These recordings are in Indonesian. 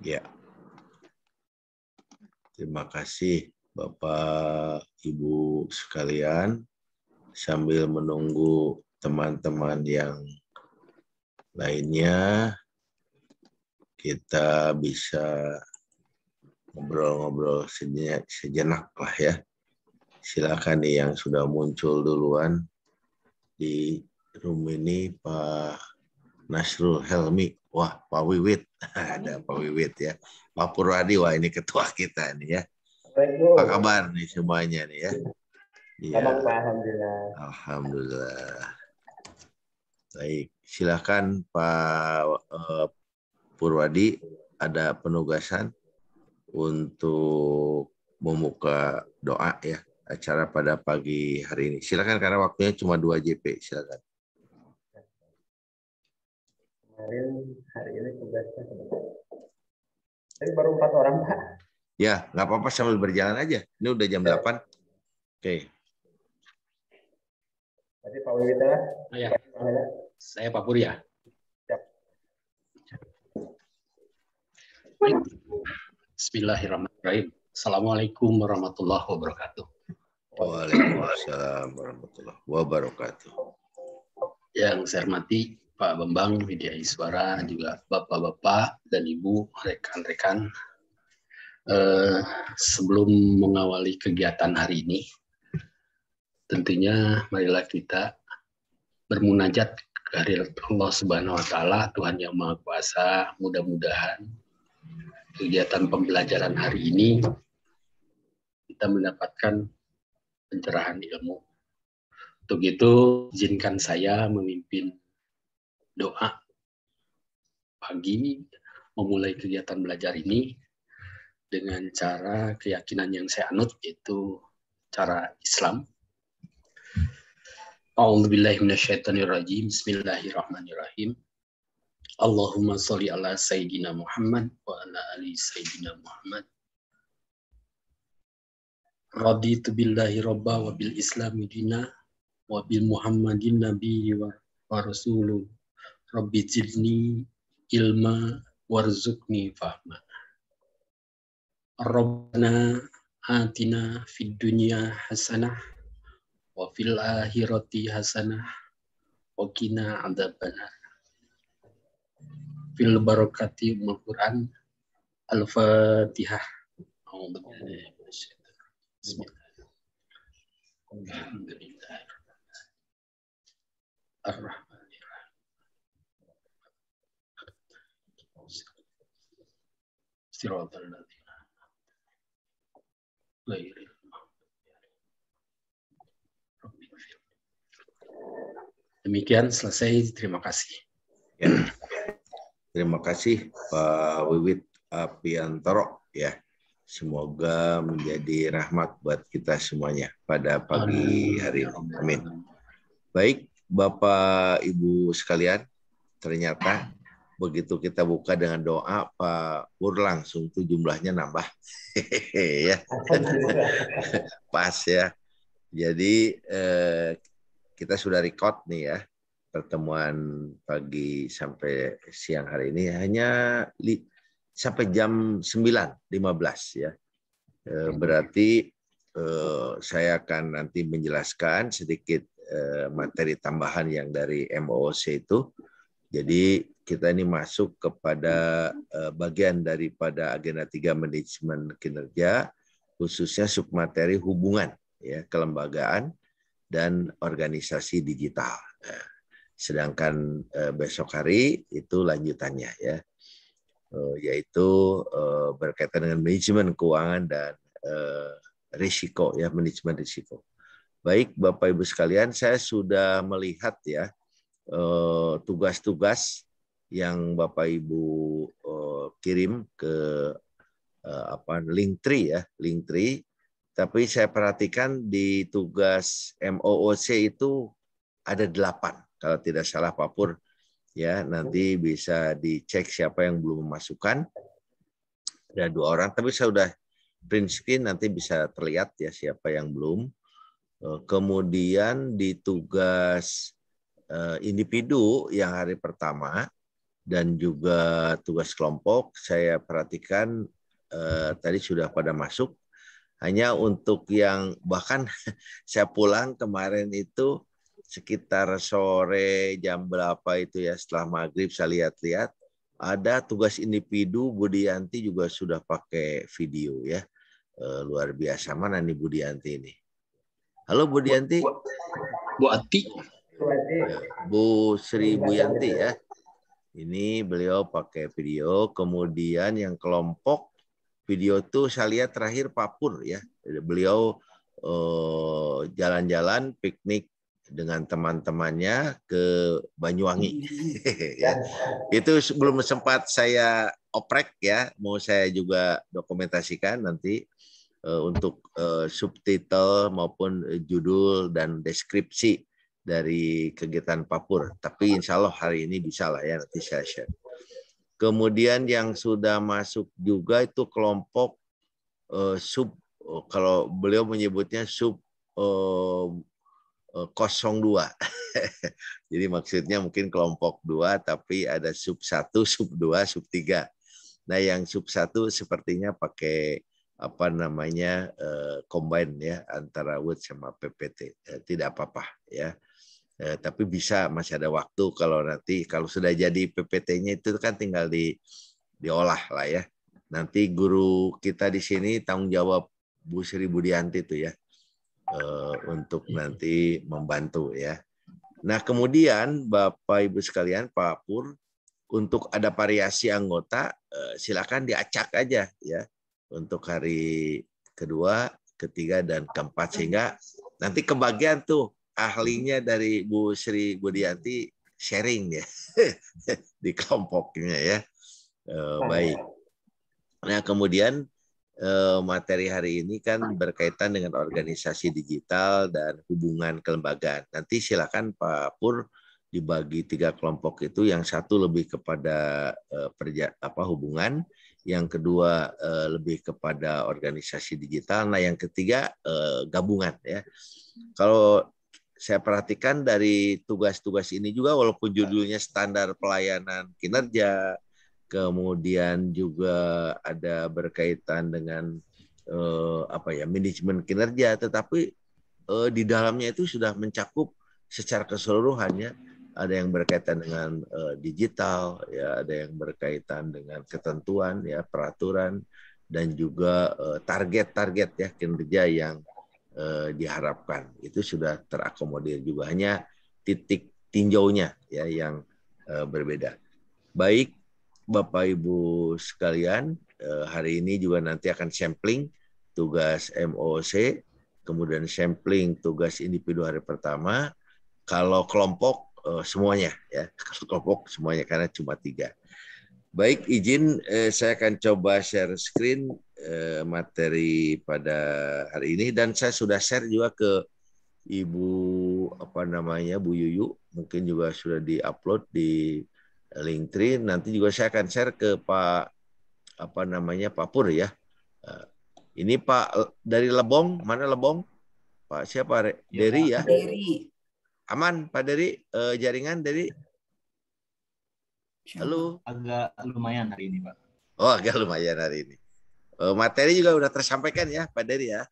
Ya, terima kasih Bapak Ibu sekalian. Sambil menunggu teman-teman yang lainnya, kita bisa ngobrol-ngobrol sejenak lah ya. Silakan nih yang sudah muncul duluan di room ini, Pak Nasrul Helmi. Wah, Pak Wiwit. Ada Pak Wiwit ya. Pak Purwadi, wah ini ketua kita nih ya. Apa kabar nih semuanya nih ya? Iya. Alhamdulillah. Alhamdulillah. Baik, silakan Pak Purwadi, ada penugasan untuk membuka doa ya acara pada pagi hari ini. Silakan karena waktunya cuma 2 JP, silakan. Hari ini tugasnya tapi baru 4 orang, Pak. Ya, nggak apa-apa sambil berjalan aja. Ini udah jam 8. Oke. Tadi Pak Wiwit lah. Ya. Saya Pak Pur ya. Siap. Bismillahirrahmanirrahim. Assalamualaikum warahmatullahi wabarakatuh. Waalaikumsalam warahmatullahi wabarakatuh. Yang saya hormati Pak Bambang Widya Iswara, juga Bapak-Bapak dan Ibu, rekan-rekan. Sebelum mengawali kegiatan hari ini, tentunya marilah kita bermunajat kehadirat Allah Subhanahu wa Ta'ala, Tuhan yang Maha Kuasa. Mudah-mudahan kegiatan pembelajaran hari ini kita mendapatkan pencerahan ilmu. Untuk itu, izinkan saya memimpin doa pagi memulai kegiatan belajar ini dengan cara keyakinan yang saya anut, yaitu cara Islam. A'udzubillahi minasyaitonirrajim. Bismillahirrahmanirrahim. Allahumma sholli ala sayyidina Muhammad wa ala ali sayyidina Muhammad. Raditu billahi robba wa bil islami dina wa bil muhammadin nabiyyi wa rasuluh. Rabbi zidni ilma warzuqni fahma. Rabbana atina fid dunya hasanah wa fil akhirati hasanah wa qina adzabannar. Fil barakati umul Quran. Al-Fatihah. Demikian selesai. Terima kasih. Ya. Terima kasih Pak Wiwit Apiantoro ya. Semoga menjadi rahmat buat kita semuanya pada pagi hari ini. Amin. Baik, Bapak Ibu sekalian, ternyata begitu kita buka dengan doa, Pak Pur langsung tuh jumlahnya nambah. Ya. Pas ya. Jadi kita sudah record nih ya. Pertemuan pagi sampai siang hari ini hanya sampai jam 9.15 ya. Berarti saya akan nanti menjelaskan sedikit materi tambahan yang dari MOOC itu. Jadi kita ini masuk kepada bagian daripada agenda 3 manajemen kinerja, khususnya submateri hubungan ya, kelembagaan dan organisasi digital. Sedangkan besok hari itu lanjutannya ya, yaitu berkaitan dengan manajemen keuangan dan risiko ya, manajemen risiko. Baik Bapak Ibu sekalian, saya sudah melihat ya tugas-tugas yang Bapak Ibu kirim ke Linktree ya, Linktree. Tapi saya perhatikan di tugas MOOC itu ada 8. Kalau tidak salah Pak Pur, ya nanti bisa dicek siapa yang belum memasukkan. Ada 2 orang, tapi saya sudah print screen, nanti bisa terlihat ya siapa yang belum. Kemudian di tugas individu yang hari pertama, dan juga tugas kelompok. Saya perhatikan tadi sudah pada masuk. Hanya untuk yang bahkan saya pulang kemarin itu sekitar sore jam berapa itu ya, setelah maghrib saya lihat-lihat ada tugas individu. Budianti juga sudah pakai video ya. Luar biasa. Mana nih Budianti ini? Halo Budianti. Bu Ati. Bu Sri Buyanti ya. Ini beliau pakai video. Kemudian yang kelompok video itu saya lihat terakhir Pak Pur ya. Beliau jalan-jalan piknik dengan teman-temannya ke Banyuwangi. Ya. Itu belum sempat saya oprek ya. Mau saya juga dokumentasikan nanti untuk subtitle maupun judul dan deskripsi dari kegiatan Papur. Tapi insya Allah hari ini bisa lah ya, nanti saya share. Kemudian yang sudah masuk juga itu kelompok sub, kalau beliau menyebutnya sub 02. Jadi maksudnya mungkin kelompok 2, tapi ada sub 1, sub 2, sub 3. Nah yang sub 1 sepertinya pakai apa namanya combine ya antara Word sama PPT. Tidak apa-apa ya. Tapi bisa, masih ada waktu kalau nanti kalau sudah jadi PPT-nya itu kan tinggal diolah lah ya. Nanti guru kita di sini tanggung jawab Bu Sri Budianti itu ya untuk nanti membantu ya. Nah kemudian Bapak Ibu sekalian, Pak Pur, untuk ada variasi anggota silakan diacak aja ya untuk hari kedua, ketiga dan keempat sehingga nanti kebagian tuh ahlinya dari Bu Sri Budianti sharing ya di kelompoknya ya. Baik. Nah kemudian materi hari ini kan berkaitan dengan organisasi digital dan hubungan kelembagaan. Nanti silakan Pak Pur dibagi 3 kelompok itu, yang satu lebih kepada hubungan, yang kedua lebih kepada organisasi digital, nah yang ketiga gabungan ya. Kalau saya perhatikan dari tugas-tugas ini juga walaupun judulnya standar pelayanan kinerja, kemudian juga ada berkaitan dengan manajemen kinerja, tetapi di dalamnya itu sudah mencakup secara keseluruhannya. Ada yang berkaitan dengan digital, ya, ada yang berkaitan dengan ketentuan, ya, peraturan, dan juga target-target ya kinerja yang diharapkan. Itu sudah terakomodir juga, hanya titik tinjaunya ya yang berbeda. Baik Bapak Ibu sekalian, hari ini juga nanti akan sampling tugas MOC, kemudian sampling tugas individu hari pertama. Kalau kelompok semuanya ya, kalau kelompok semuanya karena cuma 3. Baik, izin saya akan coba share screen materi pada hari ini, dan saya sudah share juga ke Ibu Bu Yuyu, mungkin juga sudah diupload di Linktree. Nanti juga saya akan share ke Pak Pak Pur ya. Ini Pak dari Lebong, mana Lebong? Pak siapa? Dery ya. Dery. Aman Pak Dery, jaringan Dery? Halo. Agak lumayan hari ini Pak. Oh agak lumayan hari ini. Materi juga sudah tersampaikan ya Pak Dery ya?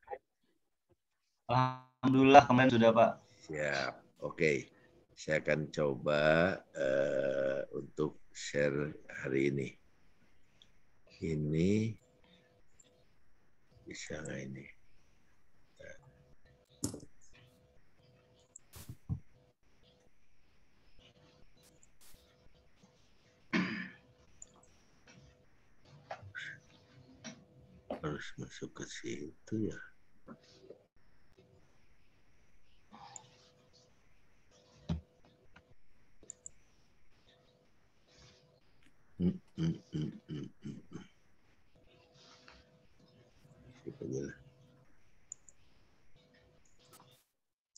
Alhamdulillah kemarin sudah Pak. Siap, oke. Saya akan coba untuk share hari ini. Ini bisa nggak ini? Harus masuk ke situ ya.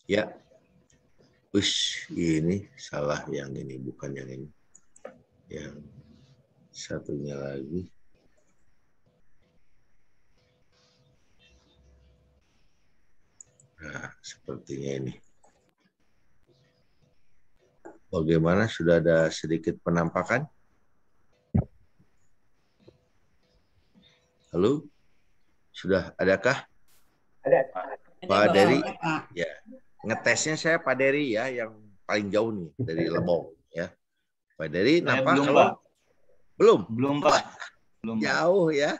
Ya, ini salah yang ini, bukan yang ini. Yang satunya lagi. Nah, sepertinya ini. Bagaimana? Sudah ada sedikit penampakan? Halo, sudah adakah Ada. Pak Dery? Ya, ngetesnya saya Pak Dery ya, yang paling jauh nih dari Lebong ya. Pak Dery, Saya kenapa belum, kalau Pak. belum? Belum, Pak. Belum, Pak. Jauh ya,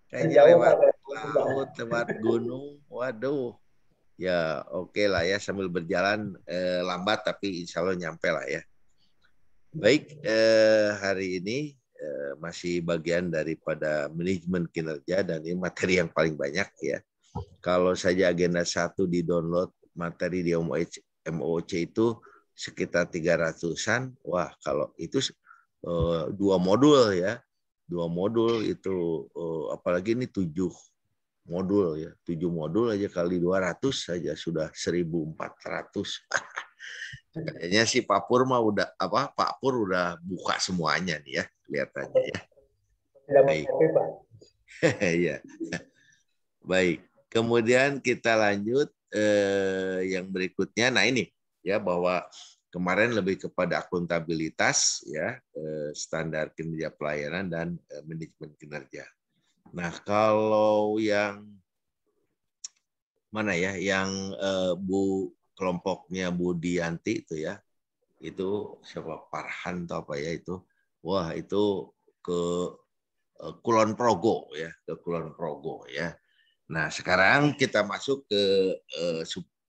kayaknya Jauh, lewat Pak. laut, lewat gunung. Waduh, ya oke lah ya, sambil berjalan lambat tapi insya Allah nyampe lah ya. Baik, hari ini masih bagian daripada manajemen kinerja dan ini materi yang paling banyak ya. Kalau saja agenda 1 di-download materi di MOOC itu sekitar 300-an. Wah, kalau itu 2 modul ya. 2 modul itu apalagi ini 7 modul ya. 7 modul aja kali 200 saja sudah 1.400. Kayaknya si Pak Pur mah udah Pak Pur udah buka semuanya nih ya kelihatannya ya. Tidak Baik. mau Pak. Ya. Baik. Kemudian kita lanjut yang berikutnya. Nah ini ya bahwa kemarin lebih kepada akuntabilitas ya, standar kinerja pelayanan dan manajemen kinerja. Nah, kalau yang mana ya, yang kelompoknya Bu Dianti itu ya, itu siapa, Farhan atau apa ya itu, wah itu ke Kulon Progo ya, ke Kulon Progo ya. Nah sekarang kita masuk ke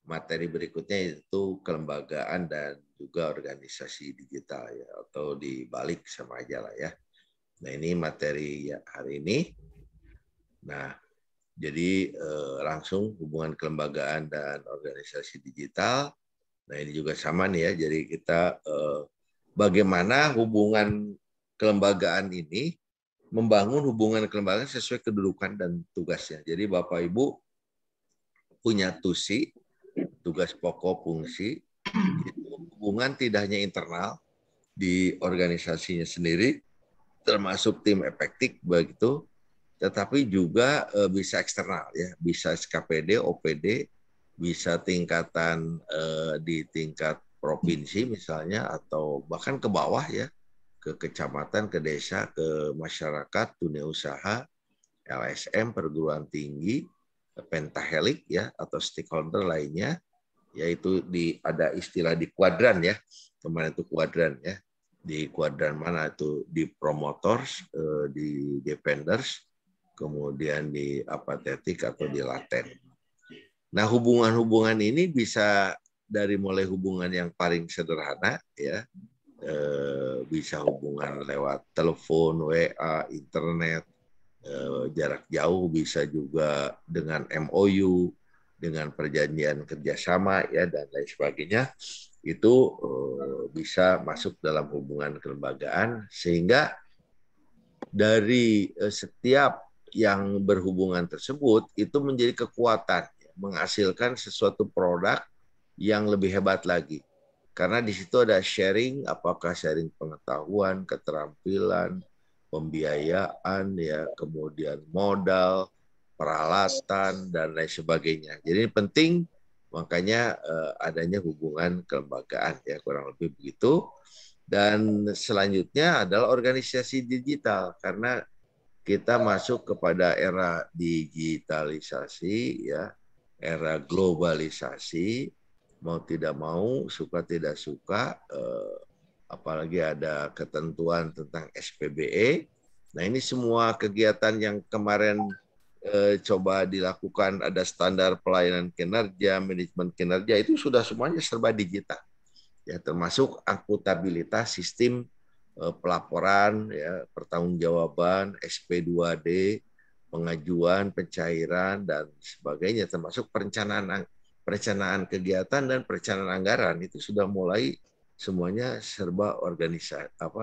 materi berikutnya, yaitu kelembagaan dan juga organisasi digital ya, atau dibalik sama aja lah ya. Nah ini materi ya hari ini. Nah jadi langsung hubungan kelembagaan dan organisasi digital. Nah ini juga sama nih ya. Jadi kita bagaimana hubungan kelembagaan ini membangun hubungan kelembagaan sesuai kedudukan dan tugasnya. Jadi Bapak Ibu punya TUSI, tugas pokok fungsi, itu hubungan tidak hanya internal di organisasinya sendiri, termasuk tim efektif begitu, tetapi juga bisa eksternal ya, bisa SKPD, OPD, bisa tingkatan di tingkat provinsi misalnya, atau bahkan ke bawah ya, ke kecamatan, ke desa, ke masyarakat, dunia usaha, LSM, perguruan tinggi, pentahelik ya, atau stakeholder lainnya, yaitu ada istilah di kuadran ya, kemarin itu kuadran ya, di kuadran mana itu, di promoters, di defenders, kemudian di apathetik atau di laten. Nah hubungan-hubungan ini bisa dari mulai hubungan yang paling sederhana ya, bisa hubungan lewat telepon, WA, internet, jarak jauh, bisa juga dengan MOU, dengan perjanjian kerjasama ya dan lain sebagainya. Itu bisa masuk dalam hubungan kelembagaan, sehingga dari setiap yang berhubungan tersebut itu menjadi kekuatan, menghasilkan sesuatu produk yang lebih hebat lagi. Karena di situ ada sharing, apakah sharing pengetahuan, keterampilan, pembiayaan, ya, kemudian modal, peralatan, dan lain sebagainya. Jadi ini penting, makanya adanya hubungan kelembagaan, ya kurang lebih begitu. Dan selanjutnya adalah organisasi digital, karena kita masuk kepada era digitalisasi, ya, era globalisasi, mau tidak mau, suka tidak suka, apalagi ada ketentuan tentang SPBE. Nah ini semua kegiatan yang kemarin coba dilakukan, ada standar pelayanan kinerja, manajemen kinerja, itu sudah semuanya serba digital. Ya, termasuk akuntabilitas, sistem pelaporan, ya, pertanggungjawaban, SP2D, pengajuan, pencairan, dan sebagainya, termasuk perencanaan kegiatan dan perencanaan anggaran, itu sudah mulai semuanya serba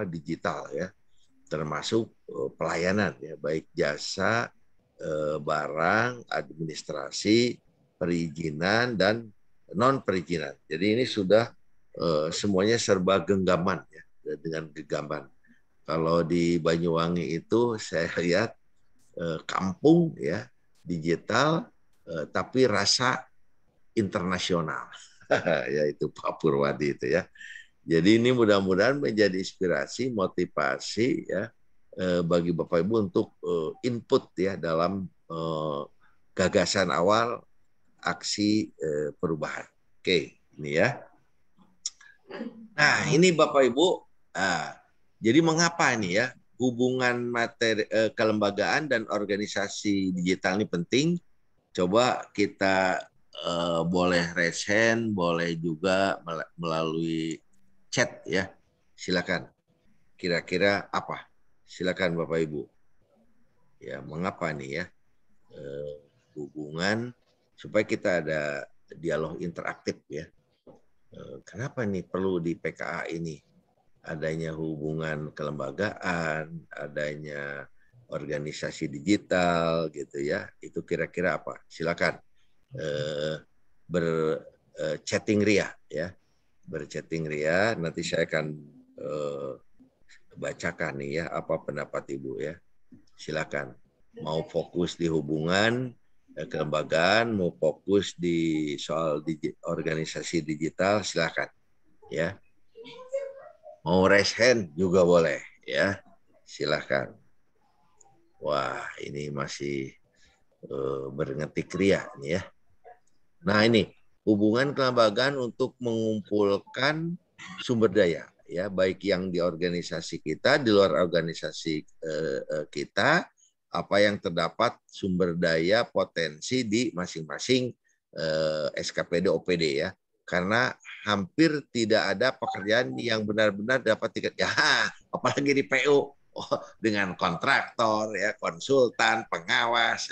digital ya, termasuk pelayanan ya, baik jasa, barang, administrasi, perizinan, dan non perizinan. Jadi ini sudah semuanya serba genggaman ya, dengan genggaman. Kalau di Banyuwangi itu saya lihat kampung ya digital, tapi rasa internasional, yaitu Pak Purwadi itu ya. Jadi ini mudah-mudahan menjadi inspirasi, motivasi ya, bagi Bapak Ibu untuk input ya dalam gagasan awal aksi perubahan. Oke, ini ya. Nah, ini Bapak Ibu. Jadi mengapa ini ya hubungan materi kelembagaan dan organisasi digital ini penting? Coba kita boleh raise hand, boleh juga melalui chat ya. Silakan. Kira-kira apa? Silakan Bapak Ibu. Ya, mengapa nih ya hubungan supaya kita ada dialog interaktif ya. Kenapa nih perlu di PKA ini adanya hubungan kelembagaan, adanya organisasi digital gitu ya. Itu kira-kira apa? Silakan berchatting ria ya. Berchatting ria, nanti saya akan bacakan nih ya apa pendapat Ibu ya. Silakan. Mau fokus di hubungan kelembagaan, mau fokus di soal organisasi digital, silakan ya. Mau raise hand juga boleh ya. Silakan. Wah, ini masih berngetik ria nih ya. Nah, ini hubungan kelembagaan untuk mengumpulkan sumber daya ya, baik yang di organisasi kita, di luar organisasi kita, apa yang terdapat sumber daya potensi di masing-masing SKPD OPD ya. Karena hampir tidak ada pekerjaan yang benar-benar dapat tiket ya, apalagi di PU dengan kontraktor ya, konsultan, pengawas,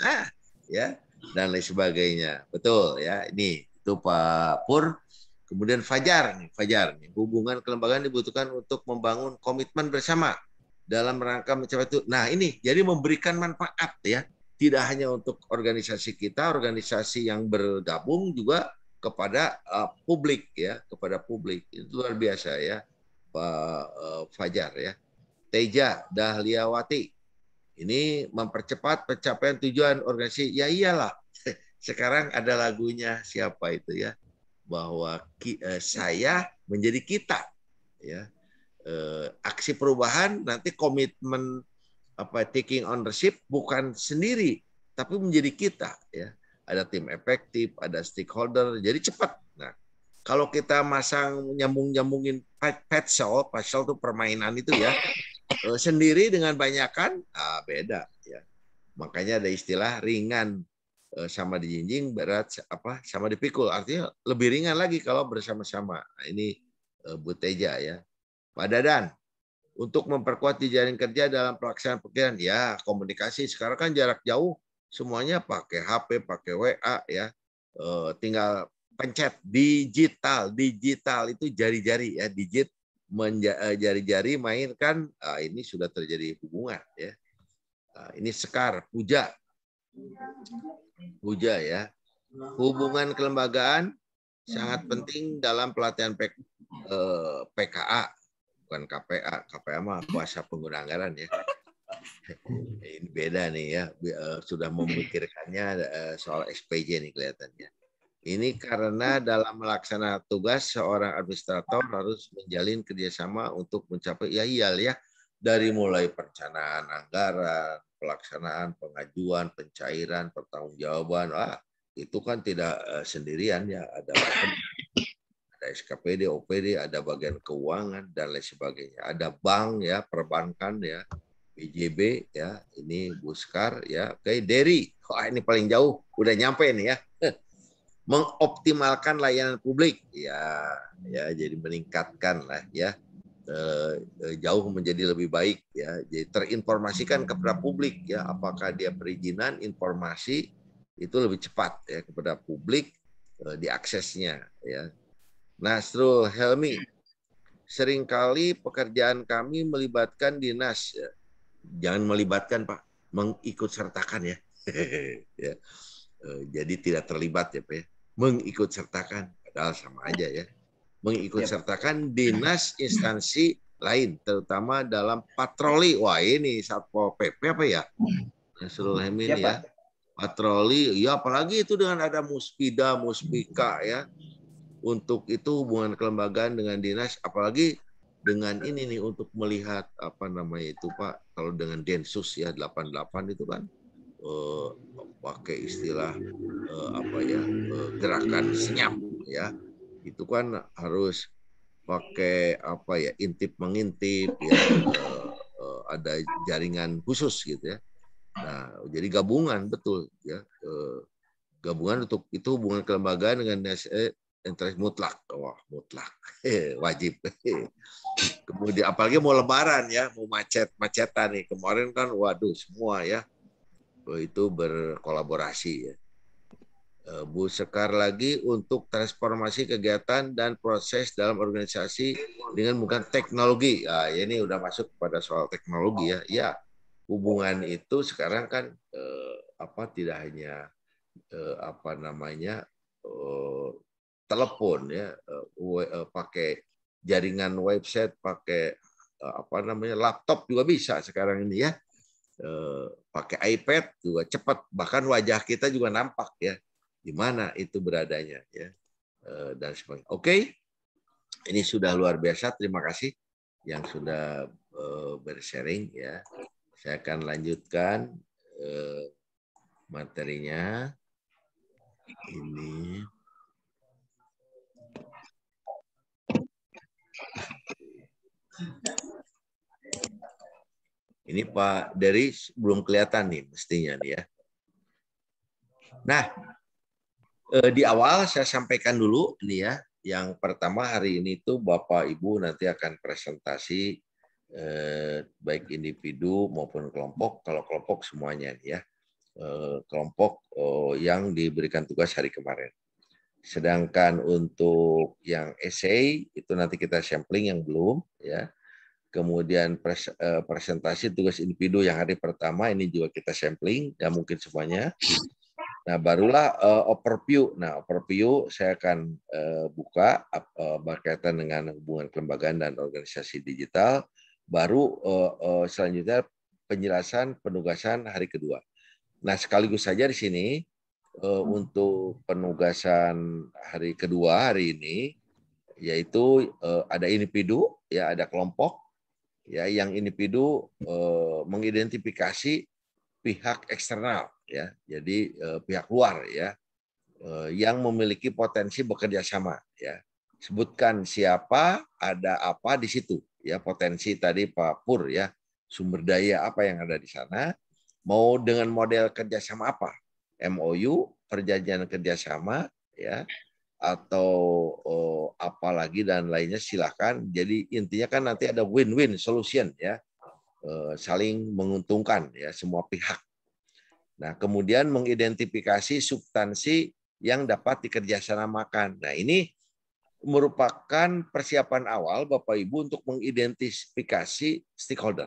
ya dan lain sebagainya. Betul ya, ini itu Pak Pur. Kemudian Fajar nih, hubungan kelembagaan dibutuhkan untuk membangun komitmen bersama dalam rangka mencapai itu. Nah, ini jadi memberikan manfaat ya, tidak hanya untuk organisasi kita, organisasi yang bergabung juga kepada publik ya, kepada publik. Itu luar biasa ya, Pak Fajar ya. Teja Dahliawati, ini mempercepat pencapaian tujuan organisasi. Ya iyalah, sekarang ada lagunya siapa itu ya, bahwa saya menjadi kita ya. Aksi perubahan nanti komitmen taking ownership bukan sendiri tapi menjadi kita ya. Ada tim efektif, ada stakeholder, jadi cepat. Nah, kalau kita masang nyambungin puzzle itu permainan itu ya, sendiri dengan banyakan beda ya. Makanya ada istilah ringan sama dijinjing, berat sama dipikul. Artinya lebih ringan lagi kalau bersama-sama. Nah, ini Bu Teja ya. Pak Dadan, untuk memperkuat jejaring kerja dalam pelaksanaan pekerjaan, ya komunikasi. Sekarang kan jarak jauh, semuanya pakai HP, pakai WA ya. Tinggal pencet digital itu jari-jari ya, jari-jari mainkan. Ini sudah terjadi hubungan ya. Ini Sekar, Puja ya. Hubungan kelembagaan sangat penting dalam pelatihan PKA. Bukan KPA. KPA mah kuasa pengguna anggaran ya. Ini beda nih ya. Sudah memikirkannya soal SPJ nih kelihatannya. Ini karena dalam melaksanakan tugas seorang administrator harus menjalin kerjasama untuk mencapai ya dari mulai perencanaan anggaran, pelaksanaan pengajuan, pencairan, pertanggungjawaban. Itu kan tidak sendirian ya. Ada SKPD, OPD, ada bagian keuangan dan lain sebagainya. Ada bank ya, perbankan ya, BJB ya, ini Buskar ya, oke, Deri. Wah, ini paling jauh, udah nyampe nih ya. Mengoptimalkan layanan publik ya, jadi meningkatkan lah ya, jauh menjadi lebih baik ya. Jadi terinformasikan kepada publik ya, apakah dia perizinan, informasi itu lebih cepat ya kepada publik diaksesnya ya. Nasrul Helmi, seringkali pekerjaan kami melibatkan dinas. Jangan melibatkan Pak, mengikut sertakan ya. Ya. Jadi tidak terlibat ya Pak. Mengikut sertakan, padahal sama aja ya. Mengikut sertakan dinas instansi lain, terutama dalam patroli. Wah ini Satpol PP apa ya? Nasrul Helmi ini ya. Patroli, ya apalagi itu dengan ada Muspida, Muspika ya. Untuk itu hubungan kelembagaan dengan dinas, apalagi dengan ini nih untuk melihat apa namanya itu Pak, kalau dengan Densus ya 88 itu kan pakai istilah gerakan senyap ya, itu kan harus pakai apa ya, intip mengintip ya, ada jaringan khusus gitu ya. Nah jadi gabungan betul ya, gabungan untuk itu hubungan kelembagaan dengan interest mutlak, wah mutlak wajib. Kemudian apalagi mau lebaran ya, mau macetan nih kemarin kan, waduh semua ya itu berkolaborasi ya. Bu Sekar lagi untuk transformasi kegiatan dan proses dalam organisasi dengan menggunakan teknologi. Ya, ini udah masuk pada soal teknologi ya. Ya, hubungan itu sekarang kan tidak hanya telepon ya, pakai jaringan website, pakai laptop juga bisa sekarang ini ya. Pakai iPad juga cepat, bahkan wajah kita juga nampak ya di mana itu beradanya ya, dan sebagainya. Oke, ini sudah luar biasa. Terima kasih yang sudah bersharing ya. Saya akan lanjutkan materinya. Ini Pak Dery belum kelihatan nih mestinya nih ya. Nah, di awal saya sampaikan dulu nih ya, yang pertama hari ini tuh Bapak Ibu nanti akan presentasi baik individu maupun kelompok. Kalau kelompok semuanya nih ya, kelompok yang diberikan tugas hari kemarin. Sedangkan untuk yang essay itu nanti kita sampling yang belum ya. Kemudian presentasi tugas individu yang hari pertama ini juga kita sampling, dan mungkin semuanya. Nah, barulah overview. Nah, overview saya akan buka berkaitan dengan hubungan kelembagaan dan organisasi digital. Baru selanjutnya penjelasan penugasan hari kedua. Nah, sekaligus saja di sini untuk penugasan hari kedua hari ini, yaitu ada individu, ya ada kelompok, ya yang individu mengidentifikasi pihak eksternal ya, jadi pihak luar ya, yang memiliki potensi bekerja sama ya. Sebutkan siapa, ada apa di situ ya, potensi tadi Pak Pur ya, sumber daya apa yang ada di sana, mau dengan model kerjasama apa, MOU, perjanjian kerjasama ya, atau apa lagi dan lainnya silakan. Jadi intinya kan nanti ada win-win solution ya, saling menguntungkan ya semua pihak. Nah, kemudian mengidentifikasi substansi yang dapat dikerjasamakan. Nah, ini merupakan persiapan awal Bapak Ibu untuk mengidentifikasi stakeholder,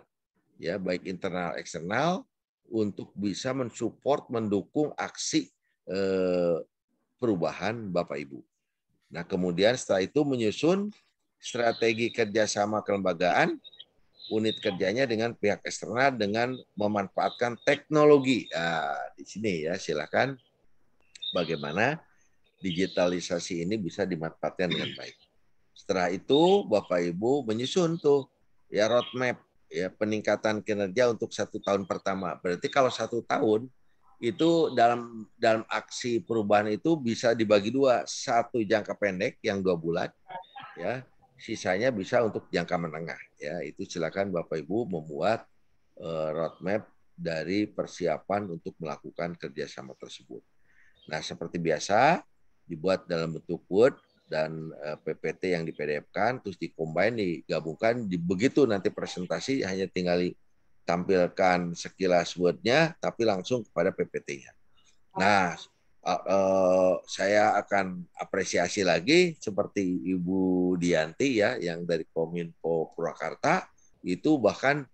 ya baik internal eksternal, untuk bisa mensupport, mendukung aksi perubahan Bapak Ibu. Nah, kemudian setelah itu menyusun strategi kerjasama kelembagaan, unit kerjanya dengan pihak eksternal dengan memanfaatkan teknologi. Nah, di sini ya silakan bagaimana digitalisasi ini bisa dimanfaatkan dengan baik. Setelah itu Bapak Ibu menyusun tuh ya roadmap ya peningkatan kinerja untuk 1 tahun pertama. Berarti kalau 1 tahun itu dalam aksi perubahan itu bisa dibagi 2, 1 jangka pendek yang 2 bulan ya. Sisanya bisa untuk jangka menengah ya. Itu silakan Bapak Ibu membuat roadmap dari persiapan untuk melakukan kerjasama tersebut. Nah, seperti biasa dibuat dalam bentuk Word dan PPT yang di PDF-kan, terus dikombin, digabungkan, begitu nanti presentasi hanya tinggal tampilkan sekilas Word-nya, tapi langsung kepada PPT-nya. Nah, saya akan apresiasi lagi seperti Ibu Dianti ya yang dari Kominfo Purwakarta itu bahkan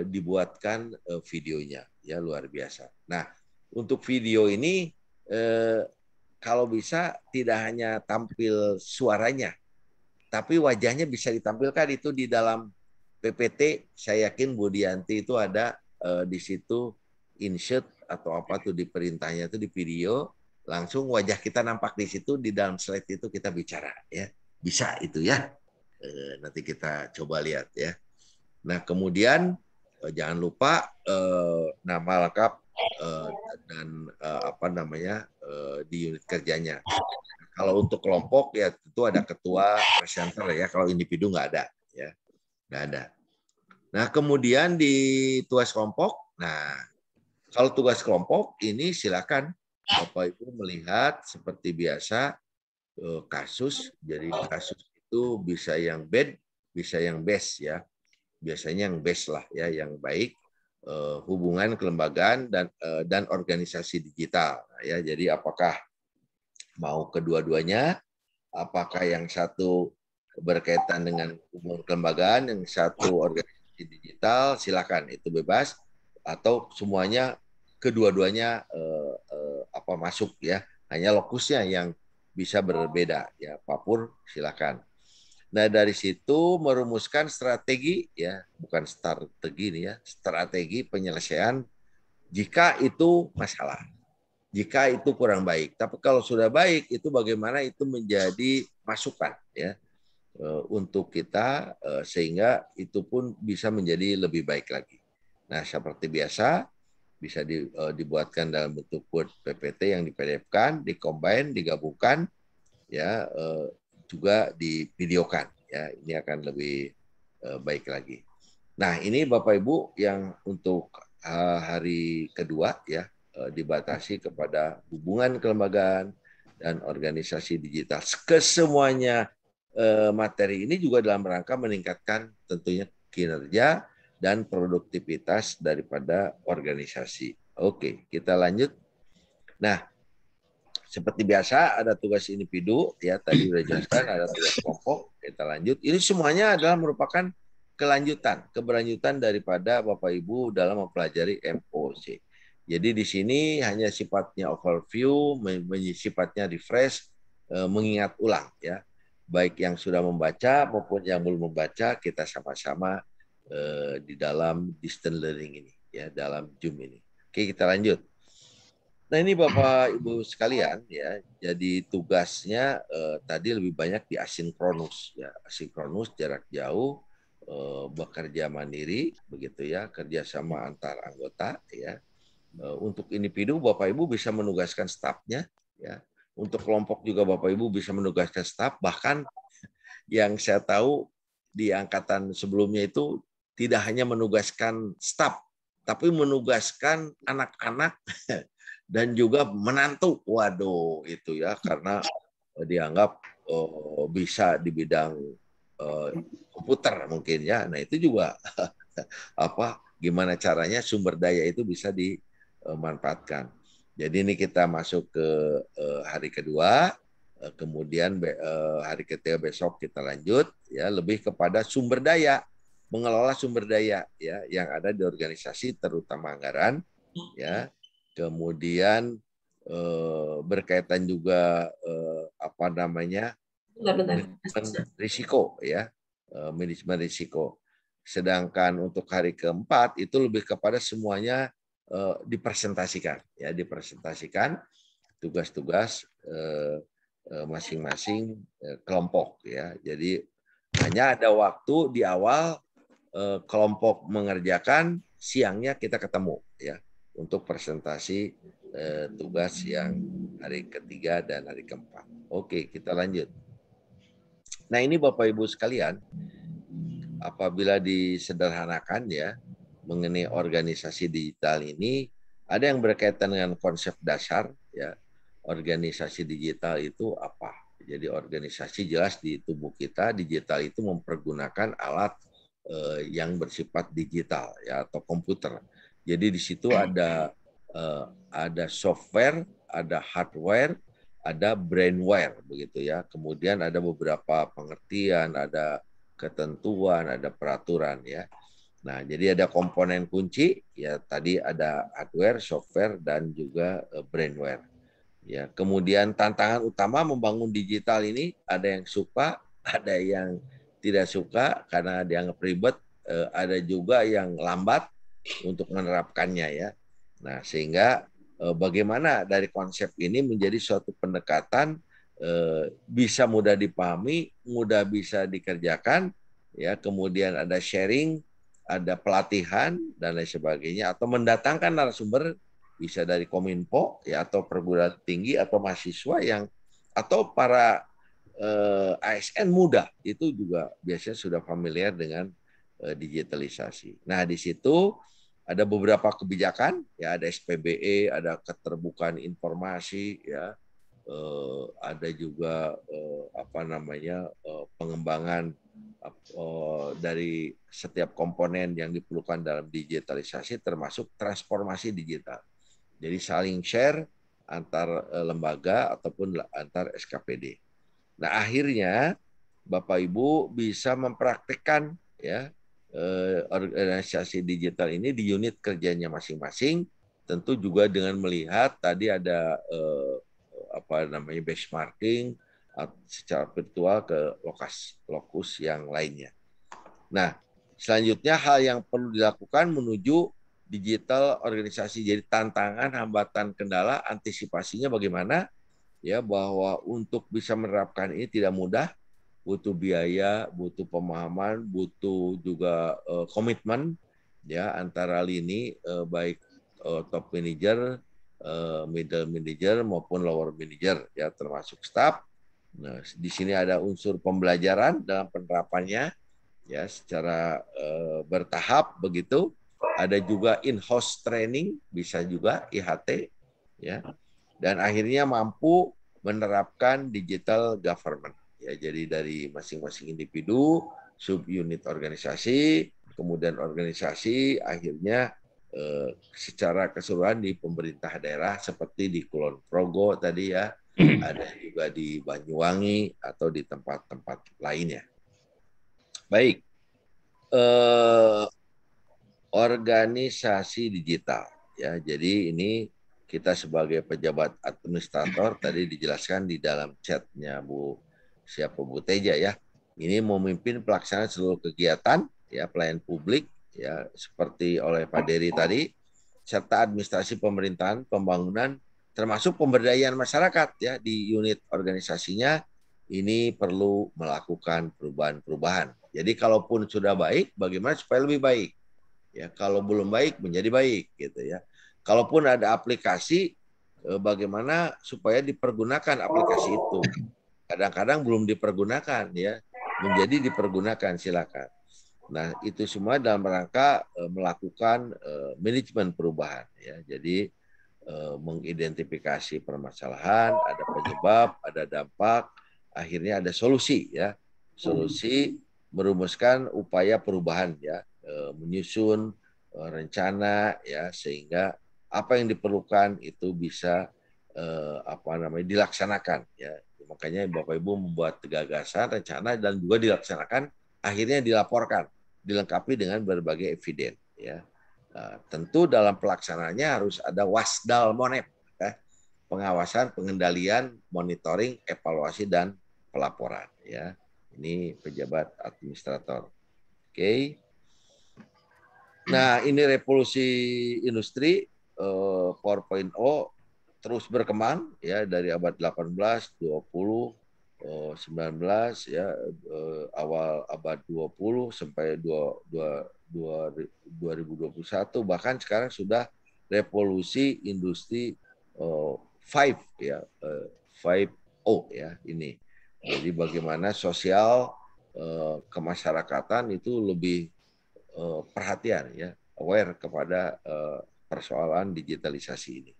dibuatkan videonya ya, luar biasa. Nah, untuk video ini kalau bisa tidak hanya tampil suaranya, tapi wajahnya bisa ditampilkan itu di dalam PPT. Saya yakin Bu Dianti itu ada di situ insert atau apa tuh di perintahnya itu di video, langsung wajah kita nampak di situ, di dalam slide itu kita bicara ya, bisa itu ya. Nanti kita coba lihat ya. Nah, kemudian jangan lupa nama lengkap dan apa namanya di unit kerjanya. Kalau untuk kelompok ya tentu ada ketua, presenter ya. Kalau individu nggak ada ya, nggak ada. Nah, kemudian di tugas kelompok, nah kalau tugas kelompok ini silakan Bapak Ibu melihat seperti biasa kasus. Jadi kasus itu bisa yang bad, bisa yang best ya. Biasanya yang best lah ya, yang baik. Hubungan kelembagaan dan organisasi digital ya. Jadi apakah mau kedua-duanya? Apakah yang satu berkaitan dengan hubungan kelembagaan, yang satu organisasi digital, silakan itu bebas, atau semuanya kedua-duanya apa masuk ya, hanya lokusnya yang bisa berbeda ya, apapun silakan. Nah, dari situ merumuskan strategi ya, bukan strategi nih ya, strategi penyelesaian jika itu masalah. Jika itu kurang baik. Tapi kalau sudah baik itu bagaimana itu menjadi masukan ya untuk kita sehingga itu pun bisa menjadi lebih baik lagi. Nah, seperti biasa bisa dibuatkan dalam bentuk Word PPT yang di-PDF-kan, di-combine, digabungkan ya, juga divideokan ya. Ini akan lebih baik lagi. Nah, ini Bapak Ibu yang untuk hari kedua ya, dibatasi kepada hubungan kelembagaan dan organisasi digital. Kesemuanya materi ini juga dalam rangka meningkatkan tentunya kinerja dan produktivitas daripada organisasi. Oke, kita lanjut. Nah, seperti biasa ada tugas individu ya, tadi sudah jelaskan, ada tugas kelompok. Kita lanjut. Ini semuanya adalah merupakan keberlanjutan daripada Bapak Ibu dalam mempelajari MOC. Jadi di sini hanya sifatnya overview, sifatnya refresh, mengingat ulang ya. Baik yang sudah membaca maupun yang belum membaca, kita sama-sama di dalam distance learning ini ya, dalam Zoom ini. Oke, kita lanjut. Nah, ini Bapak Ibu sekalian ya, jadi tugasnya tadi lebih banyak di asinkronus ya, asinkronus jarak jauh, bekerja mandiri begitu ya, kerjasama antar anggota ya. Untuk individu Bapak Ibu bisa menugaskan stafnya ya. Untuk kelompok juga Bapak Ibu bisa menugaskan staf, bahkan yang saya tahu di angkatan sebelumnya itu tidak hanya menugaskan staf, tapi menugaskan anak-anak dan juga menantu. Waduh, itu ya, karena dianggap bisa di bidang komputer mungkin ya. Nah, itu juga apa gimana caranya sumber daya itu bisa dimanfaatkan. Jadi ini kita masuk ke hari kedua, kemudian hari ketiga besok kita lanjut ya, lebih kepada sumber daya, mengelola sumber daya ya yang ada di organisasi, terutama anggaran ya. Kemudian berkaitan juga apa namanya manajemen risiko ya, manajemen risiko. Sedangkan untuk hari keempat itu lebih kepada semuanya dipresentasikan ya, dipresentasikan tugas-tugas masing-masing kelompok ya. Jadi hanya ada waktu di awal kelompok mengerjakan, siangnya kita ketemu ya untuk presentasi tugas yang hari ketiga dan hari keempat. Oke, kita lanjut. Nah, ini Bapak Ibu sekalian, apabila disederhanakan ya mengenai organisasi digital ini, ada yang berkaitan dengan konsep dasar ya. Organisasi digital itu apa? Jadi organisasi jelas di tubuh kita, digital itu mempergunakan alat yang bersifat digital ya, atau komputer. Jadi di situ ada software, ada hardware, ada brainware begitu ya. Kemudian ada beberapa pengertian, ada ketentuan, ada peraturan ya. Nah, jadi ada komponen kunci ya, tadi ada hardware, software, dan juga brainware. Ya, kemudian tantangan utama membangun digital ini, ada yang suka, ada yang tidak suka karena dianggap ribet, ada juga yang lambat untuk menerapkannya ya. Nah, sehingga bagaimana dari konsep ini menjadi suatu pendekatan bisa mudah dipahami, mudah bisa dikerjakan, ya, kemudian ada sharing, ada pelatihan dan lain sebagainya, atau mendatangkan narasumber bisa dari Kominfo, ya, atau perguruan tinggi atau mahasiswa yang atau para ASN muda itu juga biasanya sudah familiar dengan digitalisasi. Nah, di situ ada beberapa kebijakan, ya, ada SPBE, ada keterbukaan informasi, ya, ada juga pengembangan dari setiap komponen yang diperlukan dalam digitalisasi, termasuk transformasi digital. Jadi saling share antar lembaga ataupun antar SKPD. Nah, akhirnya Bapak Ibu bisa mempraktikkan, ya, organisasi digital ini di unit kerjanya masing-masing, tentu juga dengan melihat tadi ada benchmarking secara virtual ke lokus yang lainnya. Nah, selanjutnya hal yang perlu dilakukan menuju digital organisasi. Jadi tantangan, hambatan, kendala, antisipasinya bagaimana? Ya, bahwa untuk bisa menerapkan ini tidak mudah, butuh biaya, butuh pemahaman, butuh juga komitmen, ya, antara lini baik top manager, middle manager maupun lower manager, ya, termasuk staff. Nah, di sini ada unsur pembelajaran dalam penerapannya, ya, secara bertahap begitu. Ada juga in-house training, bisa juga IHT, ya. Dan akhirnya mampu menerapkan digital government. Ya, jadi dari masing-masing individu, subunit organisasi, kemudian organisasi, akhirnya secara keseluruhan di pemerintah daerah seperti di Kulon Progo tadi, ya, ada juga di Banyuwangi atau di tempat-tempat lainnya. Baik, organisasi digital, ya. Jadi ini kita sebagai pejabat administrator tadi dijelaskan di dalam chatnya Bu Teja, ya. Ini memimpin pelaksanaan seluruh kegiatan, ya, pelayanan publik, ya, seperti oleh Pak Dery tadi, serta administrasi pemerintahan, pembangunan, termasuk pemberdayaan masyarakat, ya, di unit organisasinya. Ini perlu melakukan perubahan-perubahan. Jadi kalaupun sudah baik, bagaimana supaya lebih baik? Ya, kalau belum baik menjadi baik, gitu, ya. Kalaupun ada aplikasi, bagaimana supaya dipergunakan aplikasi itu. Kadang-kadang belum dipergunakan, ya, menjadi dipergunakan, silakan. Nah, itu semua dalam rangka melakukan manajemen perubahan, ya. Jadi mengidentifikasi permasalahan, ada penyebab, ada dampak, akhirnya ada solusi, ya. Solusi merumuskan upaya perubahan, ya, menyusun rencana, ya, sehingga apa yang diperlukan itu bisa dilaksanakan, ya. Makanya Bapak Ibu membuat gagasan, rencana, dan juga dilaksanakan, akhirnya dilaporkan, dilengkapi dengan berbagai eviden, ya. Nah, tentu dalam pelaksanaannya harus ada wasdal monep, ya, pengawasan, pengendalian, monitoring, evaluasi, dan pelaporan, ya. Ini pejabat administrator. Oke. Nah, ini revolusi industri 4.0 terus berkembang, ya, dari abad 18, 20, 19, ya, awal abad 20 sampai 2021, bahkan sekarang sudah revolusi industri 5, ya, 5O, ya, ini. Jadi bagaimana sosial kemasyarakatan itu lebih perhatian, ya, aware kepada persoalan digitalisasi ini.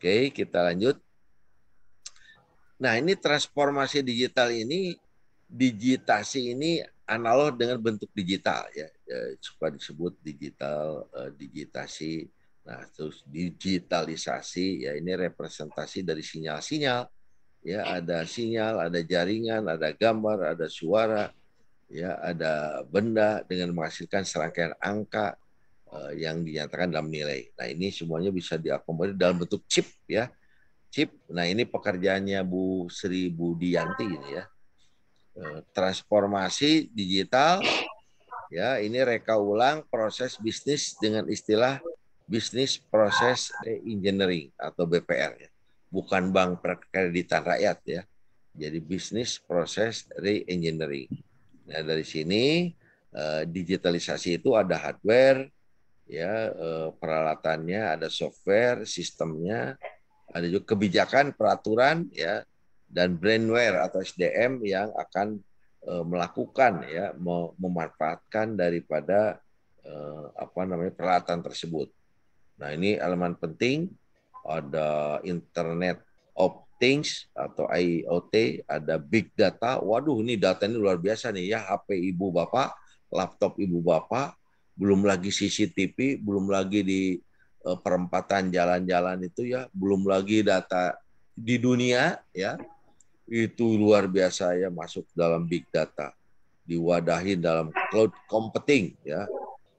Oke, kita lanjut. Nah, ini transformasi digital ini, digitasi ini analog dengan bentuk digital, ya, suka disebut digital, digitasi. Nah, terus digitalisasi, ya, ini representasi dari sinyal-sinyal, ya, ada sinyal, ada jaringan, ada gambar, ada suara, ya, ada benda dengan menghasilkan serangkaian angka yang dinyatakan dalam nilai. Nah, ini semuanya bisa diakomodir dalam bentuk chip, ya. Chip. Nah, ini pekerjaannya Bu Sri Budianti ini, ya. Transformasi digital, ya, ini reka ulang proses bisnis dengan istilah bisnis proses engineering atau BPR, ya. Bukan bank perkreditan rakyat, ya. Jadi business process re-engineering. Nah, dari sini digitalisasi itu ada hardware, ya, peralatannya, ada software, sistemnya, ada juga kebijakan, peraturan, ya, dan brandware atau SDM yang akan melakukan, ya, memanfaatkan daripada peralatan tersebut. Nah, ini elemen penting. Ada Internet of Things atau IoT, ada big data. Waduh, ini data ini luar biasa nih ya. HP ibu bapak, laptop ibu bapak, belum lagi CCTV, belum lagi di perempatan jalan-jalan itu ya, belum lagi data di dunia ya. Itu luar biasa ya, masuk dalam big data, diwadahi dalam cloud computing ya.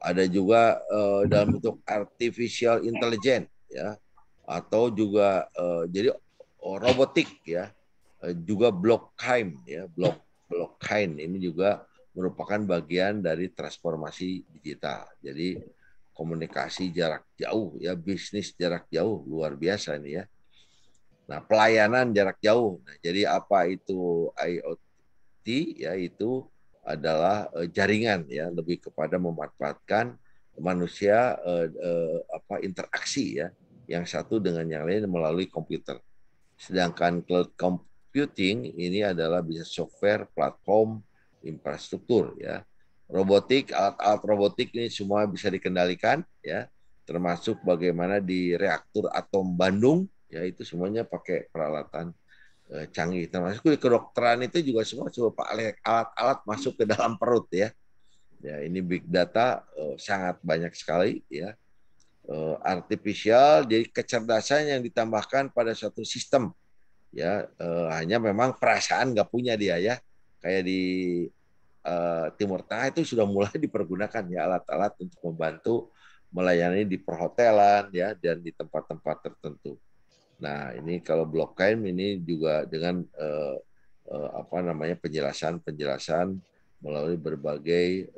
Ada juga dalam bentuk artificial intelligence ya, atau juga jadi robotik ya, juga blockchain ya, blockchain ini juga merupakan bagian dari transformasi digital. Jadi komunikasi jarak jauh ya, bisnis jarak jauh, luar biasa ini ya. Nah, pelayanan jarak jauh. Nah, jadi apa itu IoT? Ya, itu adalah jaringan ya, lebih kepada memanfaatkan manusia interaksi ya, yang satu dengan yang lain melalui komputer. Sedangkan cloud computing ini adalah bisa software, platform, infrastruktur ya. Robotik, alat-alat robotik ini semua bisa dikendalikan ya, termasuk bagaimana di reaktor atom Bandung ya, itu semuanya pakai peralatan canggih. Termasuk di kedokteran itu juga semua coba alat-alat masuk ke dalam perut ya. Ya, ini big data sangat banyak sekali ya. Artificial, jadi kecerdasan yang ditambahkan pada suatu sistem ya, hanya memang perasaan nggak punya dia ya, kayak di Timur Tengah itu sudah mulai dipergunakan ya alat-alat untuk membantu melayani di perhotelan ya, dan di tempat-tempat tertentu. Nah, ini kalau blockchain ini juga dengan penjelasan melalui berbagai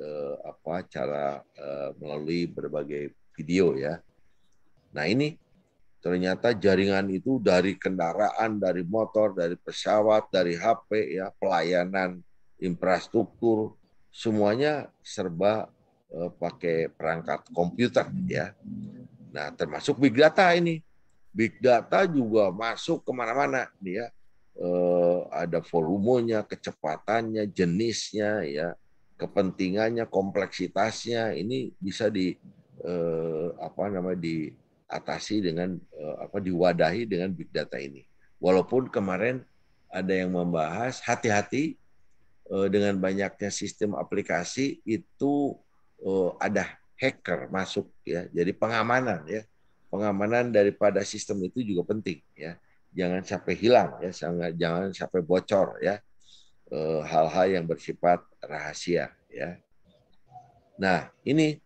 cara melalui berbagai video ya. Nah, ini ternyata jaringan itu dari kendaraan, dari motor, dari pesawat, dari HP ya, pelayanan, infrastruktur, semuanya serba pakai perangkat komputer ya. Nah, termasuk big data ini. Big data juga masuk kemana-mana nih ya. Ada volumenya, kecepatannya, jenisnya ya, kepentingannya, kompleksitasnya, ini bisa diatasi dengan diwadahi dengan big data ini. Walaupun kemarin ada yang membahas hati-hati dengan banyaknya sistem aplikasi itu ada hacker masuk ya. Jadi pengamanan daripada sistem itu juga penting ya. Jangan sampai hilang ya, jangan sampai bocor ya, hal-hal yang bersifat rahasia ya. Nah, ini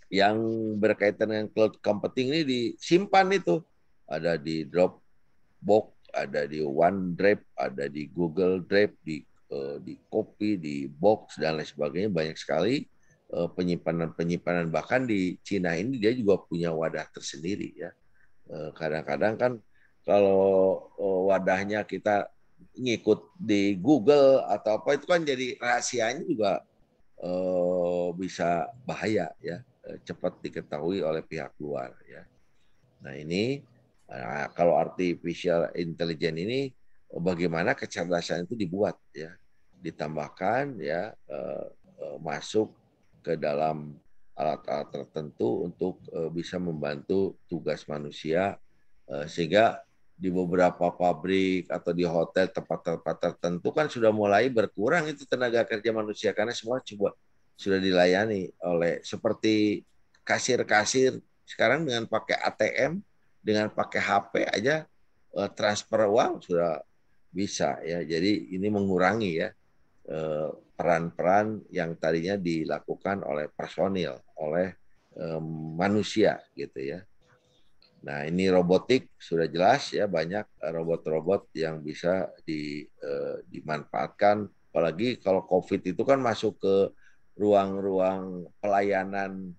yang berkaitan dengan cloud computing ini disimpan itu, ada di Dropbox, ada di OneDrive, ada di Google Drive, di Copy, di Box dan lain sebagainya, banyak sekali penyimpanan, bahkan di Cina ini dia juga punya wadah tersendiri ya. Kadang-kadang kan kalau wadahnya kita ngikut di Google atau apa, itu kan jadi rahasianya juga bisa bahaya ya, cepat diketahui oleh pihak luar ya. Nah, ini kalau artificial intelligence ini bagaimana kecerdasan itu dibuat ya, ditambahkan ya, masuk ke dalam alat-alat tertentu untuk bisa membantu tugas manusia, sehingga di beberapa pabrik atau di hotel, tempat-tempat tertentu kan sudah mulai berkurang itu tenaga kerja manusia, karena semua coba sudah dilayani oleh seperti kasir-kasir sekarang dengan pakai ATM, dengan pakai HP aja transfer uang sudah bisa ya. Jadi ini mengurangi ya peran-peran yang tadinya dilakukan oleh personil, oleh manusia gitu ya. Nah, ini robotik sudah jelas ya, banyak robot-robot yang bisa dimanfaatkan, apalagi kalau COVID itu kan masuk ke ruang-ruang pelayanan,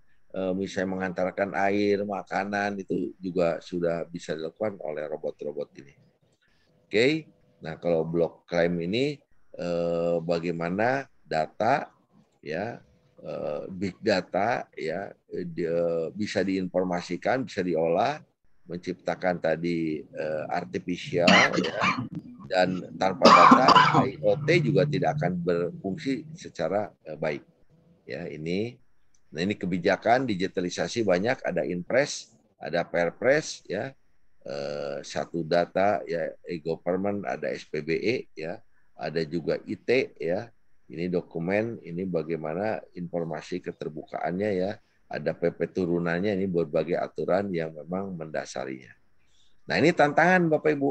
misalnya mengantarkan air, makanan, itu juga sudah bisa dilakukan oleh robot-robot ini. Oke. Nah, kalau block claim ini bagaimana data ya, big data ya bisa diinformasikan, bisa diolah, menciptakan tadi artificial ya, dan tanpa data IoT juga tidak akan berfungsi secara baik. Ya, nah ini kebijakan digitalisasi banyak, ada Inpres, ada Perpres ya, satu data ya, e-government, ada SPBE ya, ada juga IT ya. Ini dokumen, ini bagaimana informasi keterbukaannya ya, ada PP turunannya, ini berbagai aturan yang memang mendasarinya. Nah, ini tantangan Bapak Ibu.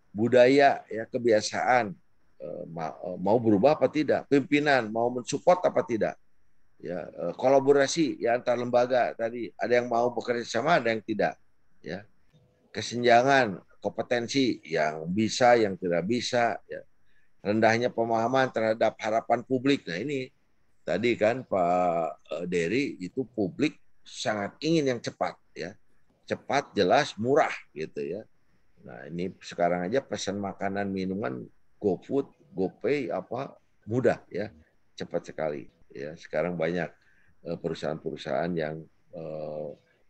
Budaya ya, kebiasaan mau berubah apa tidak, pimpinan mau mensupport apa tidak ya, kolaborasi ya antar lembaga tadi, ada yang mau bekerja sama, ada yang tidak ya, kesenjangan kompetensi yang bisa yang tidak bisa ya, rendahnya pemahaman terhadap harapan publik. Nah ini tadi kan Pak Dery, itu publik sangat ingin yang cepat ya, cepat, jelas, murah gitu ya. Nah ini sekarang aja pesan makanan minuman GoFood, GoPay apa mudah ya, cepat sekali ya. Sekarang banyak perusahaan-perusahaan yang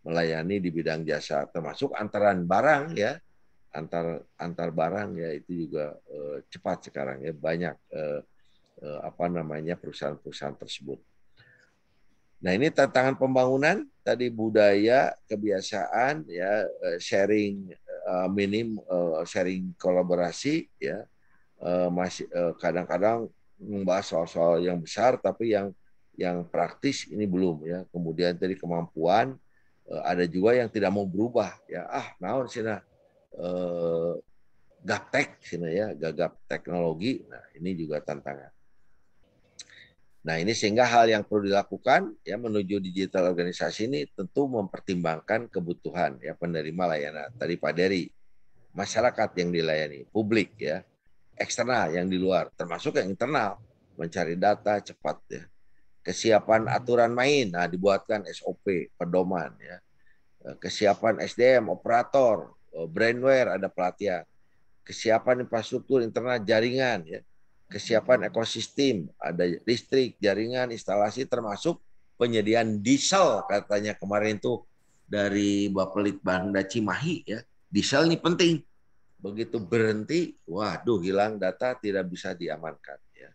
melayani di bidang jasa, termasuk antaran barang ya, antar barang ya, itu juga cepat sekarang ya, banyak apa namanya perusahaan-perusahaan tersebut. Nah ini tantangan pembangunan tadi, budaya, kebiasaan ya, sharing minim, sharing kolaborasi ya, masih kadang-kadang membahas soal-soal yang besar tapi yang praktis ini belum ya. Kemudian tadi kemampuan, ada juga yang tidak mau berubah ya, naon sina gaptek sina ya, gagap teknologi. Nah ini juga tantangan. Nah ini sehingga hal yang perlu dilakukan ya menuju digital organisasi ini tentu mempertimbangkan kebutuhan ya penerima layanan. Tadi Pak Dery, masyarakat yang dilayani, publik ya, eksternal yang di luar, termasuk yang internal, mencari data cepat ya. Kesiapan aturan main, nah dibuatkan SOP, pedoman ya. Kesiapan SDM, operator, brainware, ada pelatihan. Kesiapan infrastruktur internal jaringan ya. Kesiapan ekosistem, ada listrik, jaringan, instalasi, termasuk penyediaan diesel katanya kemarin tuh dari Bapelitbangda Cimahi ya. Diesel ini penting. Begitu berhenti, waduh hilang data, tidak bisa diamankan ya.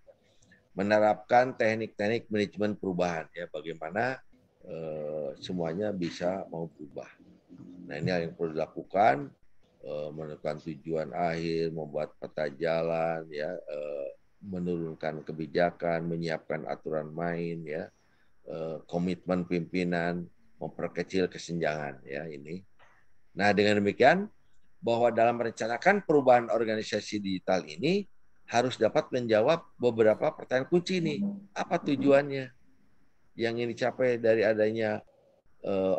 Menerapkan teknik-teknik manajemen perubahan ya, bagaimana semuanya bisa mau berubah. Nah ini yang perlu dilakukan, menentukan tujuan akhir, membuat peta jalan ya, menurunkan kebijakan, menyiapkan aturan main ya, komitmen pimpinan, memperkecil kesenjangan ya ini. Nah dengan demikian, bahwa dalam merencanakan perubahan organisasi digital ini harus dapat menjawab beberapa pertanyaan kunci nih. Apa tujuannya yang ingin dicapai dari adanya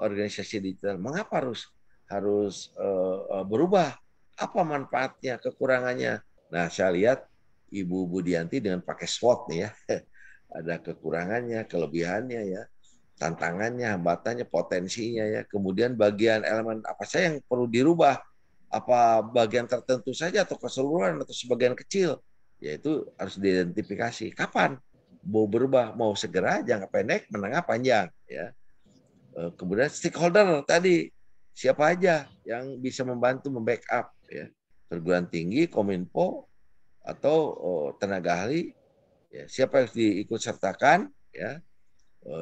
organisasi digital? Mengapa harus berubah? Apa manfaatnya, kekurangannya? Nah, saya lihat Ibu Budianti dengan pakai SWOT nih ya. Ada kekurangannya, kelebihannya ya, tantangannya, hambatannya, potensinya ya. Kemudian bagian elemen apa saja yang perlu dirubah? Apa bagian tertentu saja atau keseluruhan atau sebagian kecil, yaitu harus diidentifikasi. Kapan mau berubah, mau segera, jangka pendek, menengah, panjang ya. Kemudian stakeholder tadi, siapa aja yang bisa membantu membackup ya, perguruan tinggi, Kominfo atau tenaga ahli ya, siapa yang diikut sertakan ya,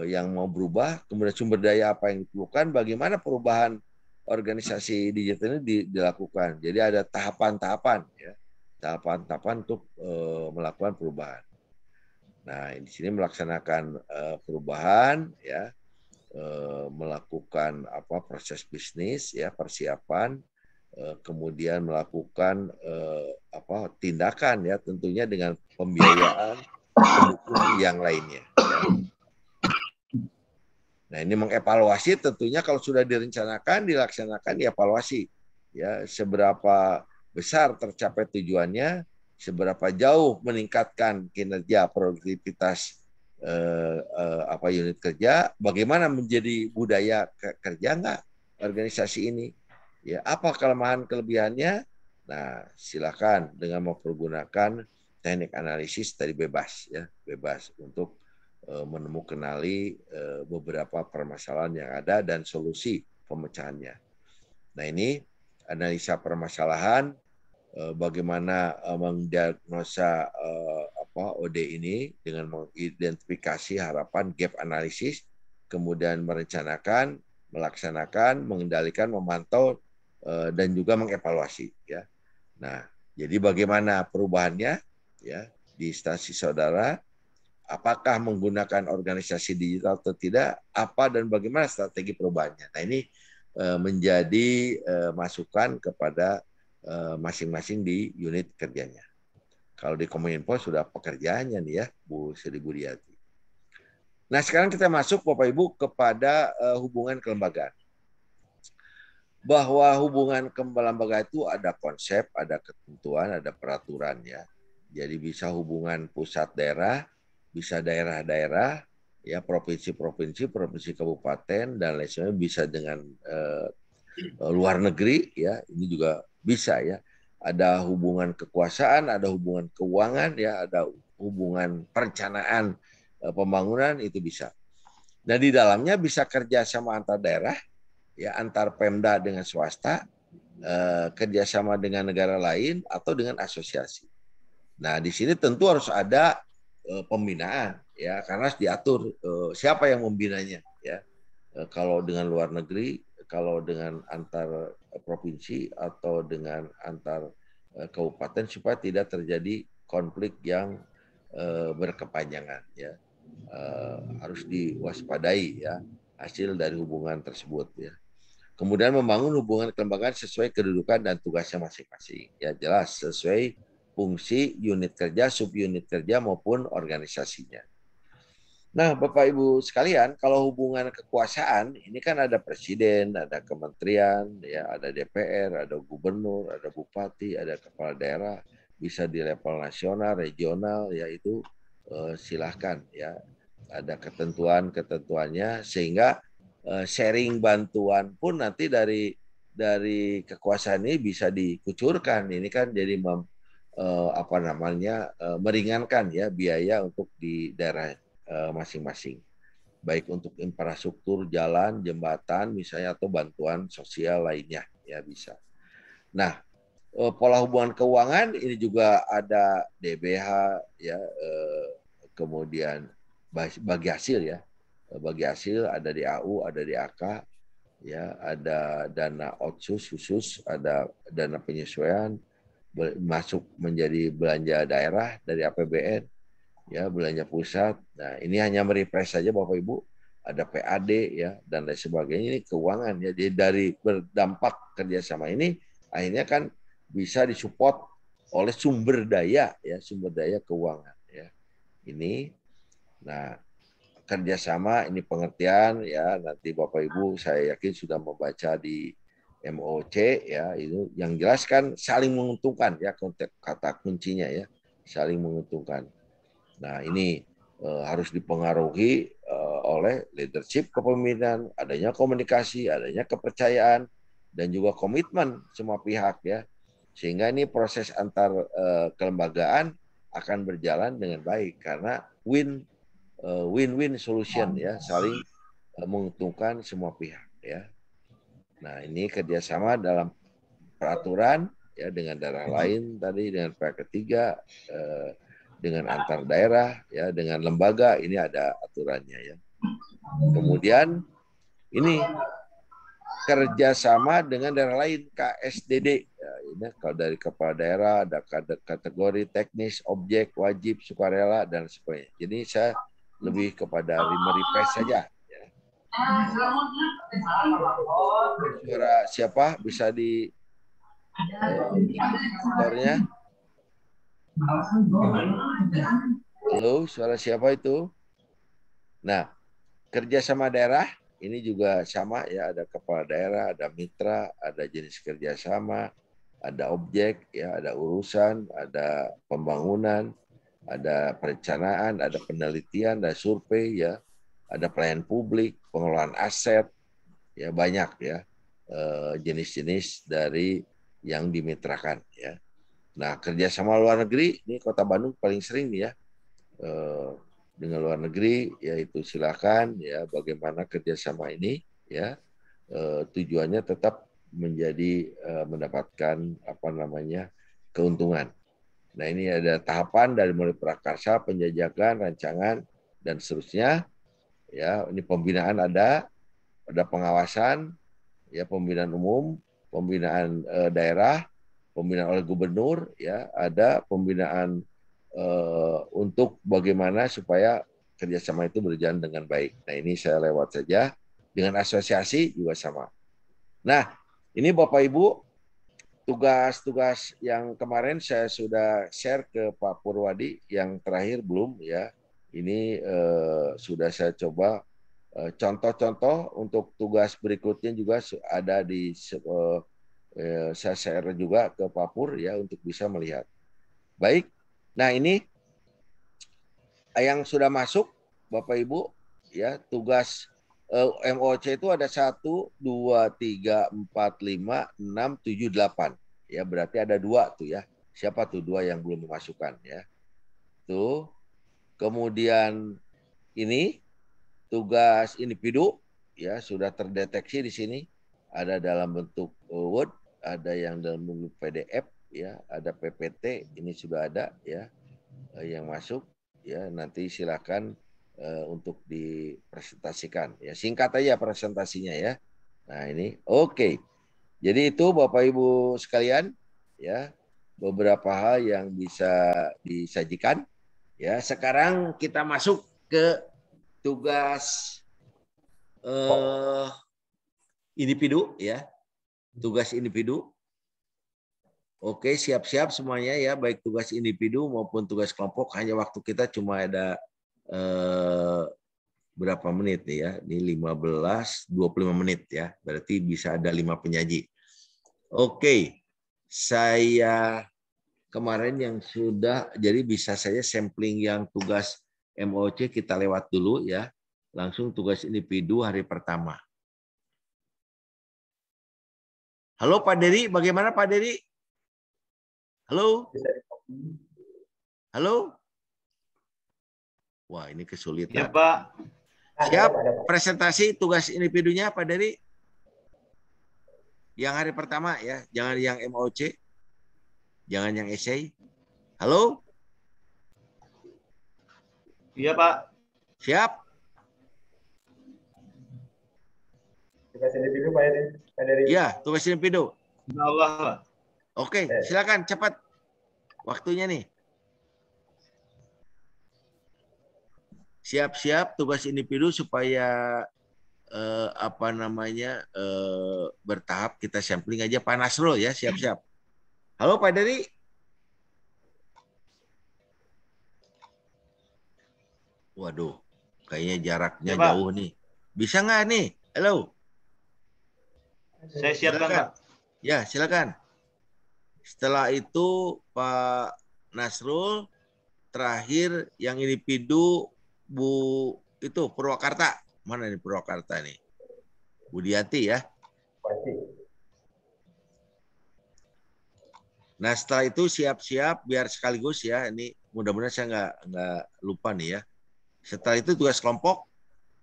yang mau berubah, kemudian sumber daya apa yang diperlukan, bagaimana perubahan organisasi digital ini dilakukan. Jadi ada tahapan-tahapan ya, tahapan-tahapan untuk melakukan perubahan. Nah, di sini melaksanakan perubahan ya, melakukan proses bisnis ya, persiapan, kemudian melakukan tindakan ya, tentunya dengan pembiayaan pendukung yang lainnya. Ya. Nah ini mengevaluasi, tentunya kalau sudah direncanakan, dilaksanakan, dievaluasi ya, seberapa besar tercapai tujuannya, seberapa jauh meningkatkan kinerja produktivitas unit kerja, bagaimana menjadi budaya kerja nggak organisasi ini, ya apa kelemahan kelebihannya, Nah, silakan dengan mempergunakan teknik analisis tadi bebas ya, bebas untuk menemukanali beberapa permasalahan yang ada dan solusi pemecahannya. Nah, ini analisa permasalahan, bagaimana mendiagnosa OD ini dengan mengidentifikasi harapan gap analisis, kemudian merencanakan, melaksanakan, mengendalikan, memantau, dan juga mengevaluasi. Ya. Nah, jadi bagaimana perubahannya ya di instansi saudara? Apakah menggunakan organisasi digital atau tidak? Apa dan bagaimana strategi perubahannya? Nah, ini menjadi masukan kepada masing-masing di unit kerjanya. Kalau di Kominfo sudah pekerjaannya nih ya, Bu Sri Budiati. Nah, sekarang kita masuk Bapak Ibu kepada hubungan kelembagaan. Bahwa hubungan kelembagaan itu ada konsep, ada ketentuan, ada peraturan ya. Jadi bisa hubungan pusat daerah, bisa daerah-daerah, ya provinsi-provinsi, provinsi kabupaten dan lain sebagainya, bisa dengan luar negeri ya, ini juga bisa ya. Ada hubungan kekuasaan, ada hubungan keuangan ya, ada hubungan perencanaan pembangunan, itu bisa. Nah, di dalamnya bisa kerjasama antar daerah ya, antar Pemda dengan swasta, kerjasama dengan negara lain atau dengan asosiasi. Nah, di sini tentu harus ada pembinaan ya, karena harus diatur siapa yang membinanya ya. Kalau dengan luar negeri, kalau dengan antar provinsi atau dengan antar kabupaten, supaya tidak terjadi konflik yang berkepanjangan ya. Harus diwaspadai ya hasil dari hubungan tersebut ya. Kemudian membangun hubungan kelembagaan sesuai kedudukan dan tugasnya masing-masing. Ya jelas sesuai fungsi unit kerja, subunit kerja maupun organisasinya. Nah, Bapak Ibu sekalian, kalau hubungan kekuasaan ini kan ada presiden, ada kementerian, ya, ada DPR, ada gubernur, ada bupati, ada kepala daerah, bisa di level nasional, regional, ya itu silahkan ya. Ada ketentuannya sehingga sharing bantuan pun nanti dari kekuasaan ini bisa dikucurkan. Ini kan jadi meringankan ya biaya untuk di daerah masing-masing, baik untuk infrastruktur jalan, jembatan misalnya atau bantuan sosial lainnya ya bisa. Nah, pola hubungan keuangan ini juga ada DBH ya, kemudian bagi hasil ya, bagi hasil ada di AU, ada di AK ya, ada dana otsus khusus, ada dana penyesuaian masuk menjadi belanja daerah dari APBN ya, belanja pusat. Nah, ini hanya merefresh saja Bapak Ibu, ada PAD ya dan lain sebagainya. Ini keuangan ya. Jadi dari berdampak kerjasama ini akhirnya kan bisa disupport oleh sumber daya ya, sumber daya keuangan ya. Ini nah, kerjasama ini pengertian ya, nanti Bapak Ibu saya yakin sudah membaca di MOC ya, itu yang jelas kan saling menguntungkan ya, kata kuncinya ya, saling menguntungkan. Nah, ini harus dipengaruhi oleh leadership kepemimpinan, adanya komunikasi, adanya kepercayaan, dan juga komitmen semua pihak ya. Sehingga ini proses antar kelembagaan akan berjalan dengan baik karena win-win solution ya, saling menguntungkan semua pihak ya. Nah, ini kerjasama dalam peraturan ya dengan daerah lain tadi, dengan pihak ketiga, dengan antar daerah ya, dengan lembaga, ini ada aturannya ya. Kemudian ini kerjasama dengan daerah lain, KSDD ya, ini kalau dari kepala daerah ada kategori teknis, objek, wajib, sukarela dan sebagainya. Jadi saya lebih kepada refresh saja ya. Suara siapa bisa di motornya? Halo, suara siapa itu? Nah, kerjasama daerah ini juga sama ya, ada kepala daerah, ada mitra, ada jenis kerjasama, ada objek ya, ada urusan, ada pembangunan, ada perencanaan, ada penelitian, ada survei ya, ada pelayanan publik, pengelolaan aset ya, banyak ya jenis-jenis dari yang dimitrakan ya. Nah, kerjasama luar negeri ini Kota Bandung paling sering nih ya dengan luar negeri, yaitu silakan ya bagaimana kerjasama ini ya tujuannya tetap menjadi mendapatkan apa namanya keuntungan. Nah, ini ada tahapan dari mulai prakarsa, penjajakan, rancangan dan seterusnya ya. Ini pembinaan ada pengawasan ya, pembinaan umum, pembinaan daerah, pembinaan oleh gubernur ya, ada pembinaan untuk bagaimana supaya kerjasama itu berjalan dengan baik. Nah, ini saya lewat saja. Dengan asosiasi juga sama. Nah, ini Bapak Ibu, tugas-tugas yang kemarin saya sudah share ke Pak Purwadi, yang terakhir belum ya. Ini sudah saya coba contoh-contoh untuk tugas berikutnya juga ada di saya share juga ke Pak Pur ya untuk bisa melihat. Baik. Nah, ini yang sudah masuk Bapak Ibu ya, tugas MOC itu ada 1, 2, 3, 4, 5, 6, 7, 8. Ya, berarti ada 2 tuh ya. Siapa tuh 2 yang belum memasukkan ya. Tuh. Kemudian ini tugas individu ya sudah terdeteksi di sini. Ada dalam bentuk Word, ada yang dalam bentuk PDF ya, ada PPT, ini sudah ada ya yang masuk ya. Nanti silakan untuk dipresentasikan ya, singkat aja presentasinya ya. Nah, ini oke. Jadi itu Bapak Ibu sekalian ya, beberapa hal yang bisa disajikan ya. Sekarang kita masuk ke tugas individu ya, tugas individu. Oke, siap-siap semuanya ya, baik tugas individu maupun tugas kelompok. Hanya waktu kita cuma ada berapa menit nih ya? Ini 15-25 menit ya. Berarti bisa ada 5 penyaji. Oke. Saya kemarin yang sudah, jadi bisa saya sampling yang tugas MOC kita lewat dulu ya. Langsung tugas individu hari pertama. Halo Pak Dery, bagaimana Pak Dery? Halo? Halo? Wah, ini kesulitan. Ya, Pak. Siap, presentasi tugas individunya Pak Dery? Yang hari pertama ya, jangan yang MOC. Jangan yang essay. Halo? Iya, Pak. Siap? Tugas individu Pak Dery. Iya, tugas individu. Insya Allah, Pak. Oke, silakan cepat. Waktunya nih. Siap-siap tugas individu supaya bertahap, kita sampling aja. Pak Nasrul ya, siap-siap. Halo Pak Dery. Waduh, kayaknya jaraknya ya, jauh nih. Bisa nggak nih? Halo. Saya siapkan, Pak. Ya, silakan. Setelah itu Pak Nasrul, terakhir yang individu Bu itu Purwakarta. Mana nih Purwakarta nih? Budiati ya. Nah, setelah itu siap-siap biar sekaligus ya. Ini mudah-mudahan saya nggak lupa nih ya. Setelah itu tugas kelompok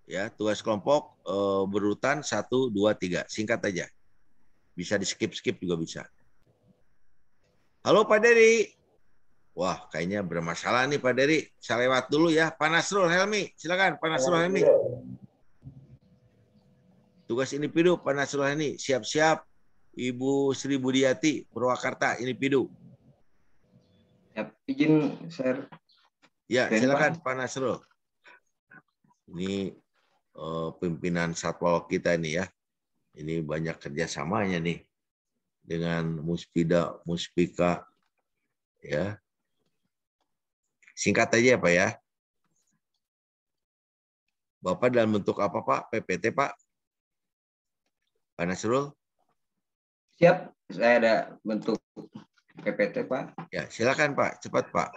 ya, tugas kelompok berurutan 1, 2, 3. Singkat aja. Bisa di skip-skip juga bisa. Halo Pak Dery. Wah, kayaknya bermasalah nih Pak Dery. Saya lewat dulu ya. Pak Nasrul Helmi, silakan Pak Nasrul Helmi. Tugas individu Pak Nasrul Helmi, siap-siap. Ibu Sri Budiati, Purwakarta, individu. Ya, izin share. Ya, silakan Pak Nasrul. Ini pimpinan satwal kita nih ya. Ini banyak kerjasamanya nih dengan Muspida, Muspika, ya. Singkat aja Pak ya. Bapak dalam bentuk apa Pak? PPT Pak? Pak Nasrul? Siap, saya ada bentuk PPT Pak. Ya, silakan Pak, cepat Pak.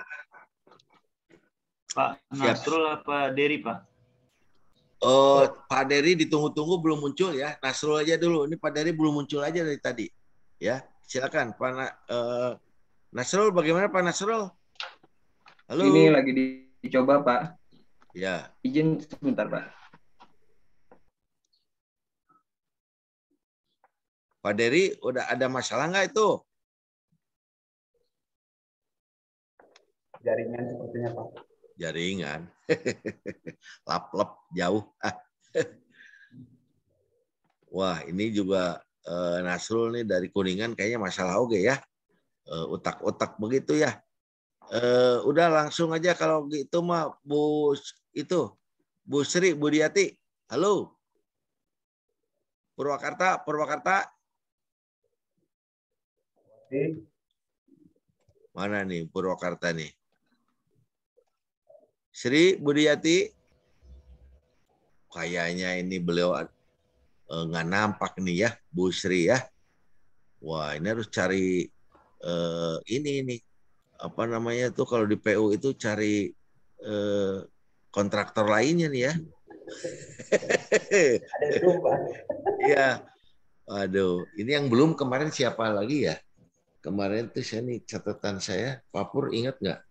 Pak Nasrul apa Dery Pak? Pak Dery ditunggu-tunggu belum muncul ya. Nasrul aja dulu. Ini Pak Dery belum muncul aja dari tadi. Ya. Silakan Pak Nasrul, bagaimana Pak Nasrul? Halo. Ini lagi dicoba, Pak. Ya. Izin sebentar, Pak. Pak Dery, udah ada masalah nggak itu? Jaringan sepertinya, Pak. Jaringan. Lap-lap jauh. Wah, ini juga Nasrul nih dari Kuningan kayaknya masalah oke ya. Utak-utak begitu ya. Udah langsung aja kalau gitu mah Bu Sri Budiati. Halo. Purwakarta. Mana nih Purwakarta nih? Sri Budiati. Kayaknya ini beliau nggak nampak nih ya, Bu Sri ya. Wah, ini harus cari ini apa namanya tuh kalau di PU itu cari kontraktor lainnya nih ya. Ada Zoom, Pak. Iya. Aduh, ini yang belum kemarin siapa lagi ya? Kemarin tuh saya nih catatan saya, Pak Pur ingat nggak?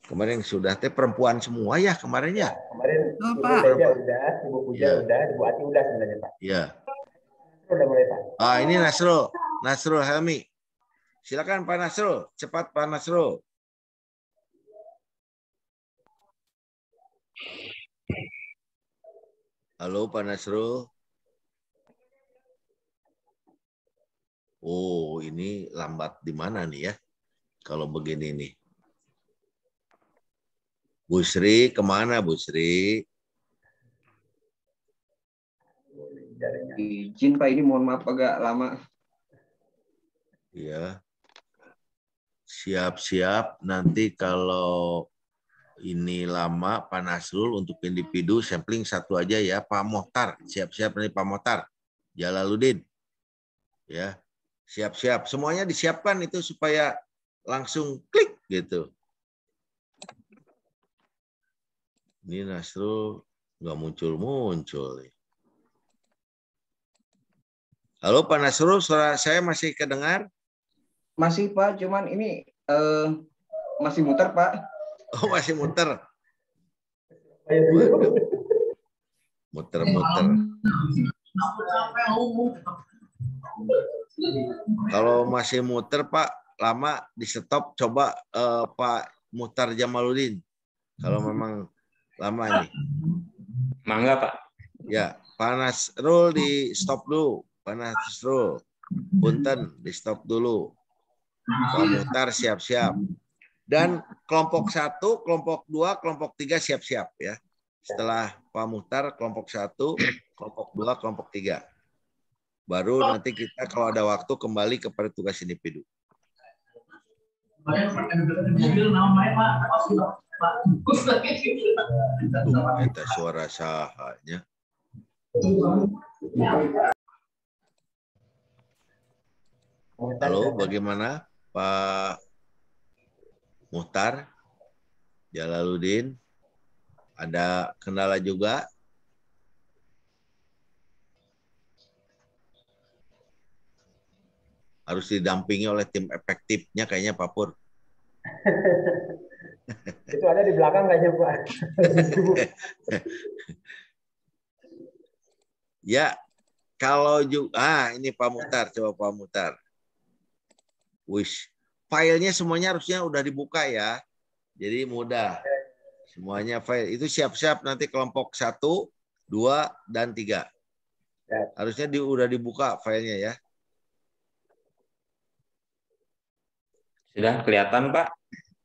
Kemarin yang sudah perempuan semua ya kemarin ya? Kemarin Ibu Pak. Teja udah, Ibu Puja Ya. udah, Ibu Ati udah sebenarnya, Pak. Iya. Udah mulai, Pak. Ini Nasrul Helmi. Silakan Pak Nasrul, cepat Pak Nasrul. Halo Pak Nasrul. Oh, ini lambat di mana nih ya? Kalau begini nih. Bu Sri, kemana Bu Sri? Jaringan. Izin, Pak. Ini mohon maaf agak lama. Ya. Siap-siap nanti kalau ini lama Pak Nasrul untuk individu sampling satu aja ya Pak Mohtar. Siap-siap nih Pak Mohtar. Jalaluddin. Ya. Siap-siap. Semuanya disiapkan itu supaya langsung klik gitu. Ini Nasrul nggak muncul-muncul. Halo Pak Nasrul, suara saya masih kedengar? Masih, Pak. Cuman ini masih muter, Pak. Oh, masih muter. Ayo dulu. Muter-muter. Kalau masih muter Pak, lama di stop coba Pak Muhtar Jamaluddin. Kalau memang lama ini. Mangga, Pak. Ya, Pak Nasrul di stop dulu. Pak Nasrul. Punten di stop dulu. Pak Muhtar siap-siap. Dan kelompok 1, kelompok 2, kelompok 3 siap-siap ya. Setelah Pak Muhtar kelompok 1, kelompok 2, kelompok 3. Baru nanti kita kalau ada waktu kembali kepada tugas individu. Itu suara sahanya. Halo, bagaimana Pak Muhtar Jalaluddin? Ada kendala juga? Harus didampingi oleh tim efektifnya kayaknya Pak Pur. Itu ada di belakang kayaknya, Pak. Ya, kalau juga ini Pak Muhtar, coba Pak Muhtar. Wish, filenya semuanya harusnya udah dibuka ya. Jadi mudah. Semuanya file itu siap-siap nanti kelompok 1, 2, dan 3. Ya. Harusnya udah dibuka filenya ya. Sudah kelihatan, Pak.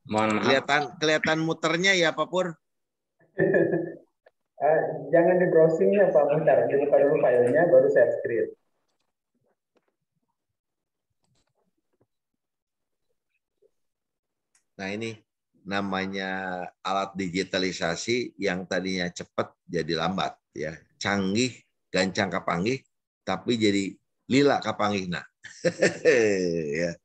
Mohon maaf. Kelihatan muternya ya Pak Pur. Jangan di browsing ya Pak Muhtar, dibuka dulu filenya baru share screen. Nah ini namanya alat digitalisasi yang tadinya cepat jadi lambat ya, canggih gancang kapanggih tapi jadi lila kapanggih nah. Ya.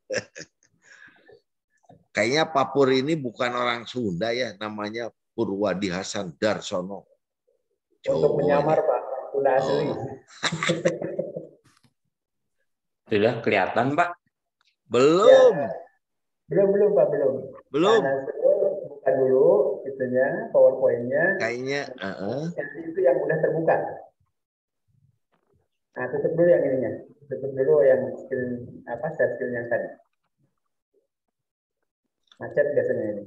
Kayaknya Pak Pur ini bukan orang Sunda ya, namanya Purwadi Hasan Darsono. Untuk menyamar Pak, Sunda asli. Sudah kelihatan, Pak. Belum. Belum Pak, belum. Belum. Nah, buka dulu itunya, PowerPoint-nya. Kayaknya. Nanti itu yang udah terbuka. Nah, tutup dulu yang ininya. Tutup dulu yang share screen yang tadi. Macet biasanya ini.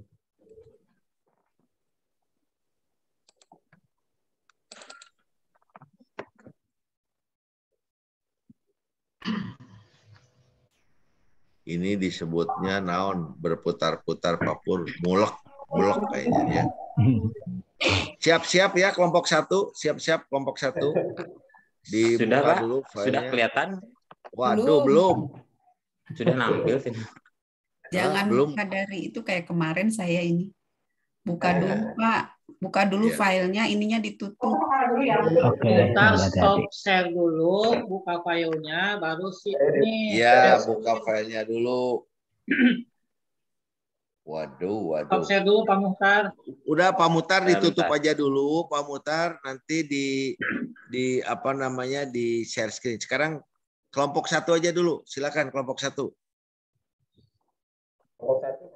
Ini disebutnya naon, berputar-putar papur, mulek kayaknya ya. Siap-siap ya kelompok 1, siap-siap kelompok 1. Dibuka Sudah, Pak? dulu filenya. Sudah kelihatan? Waduh, belum. Sudah nampil. Jangan belum. buka dari itu kayak kemarin saya ini. Buka dulu, Pak. Buka dulu Iya. filenya, ininya ditutup. Oke, ntar stop share dulu, buka filenya, baru ini. Iya, buka filenya dulu. Waduh. Stop share dulu, Pak Muhtar. Udah Pak Muhtar ditutup Bentar. aja dulu, Pak Muhtar nanti di share screen. Sekarang kelompok 1 aja dulu. Silakan kelompok 1. Kelompok 1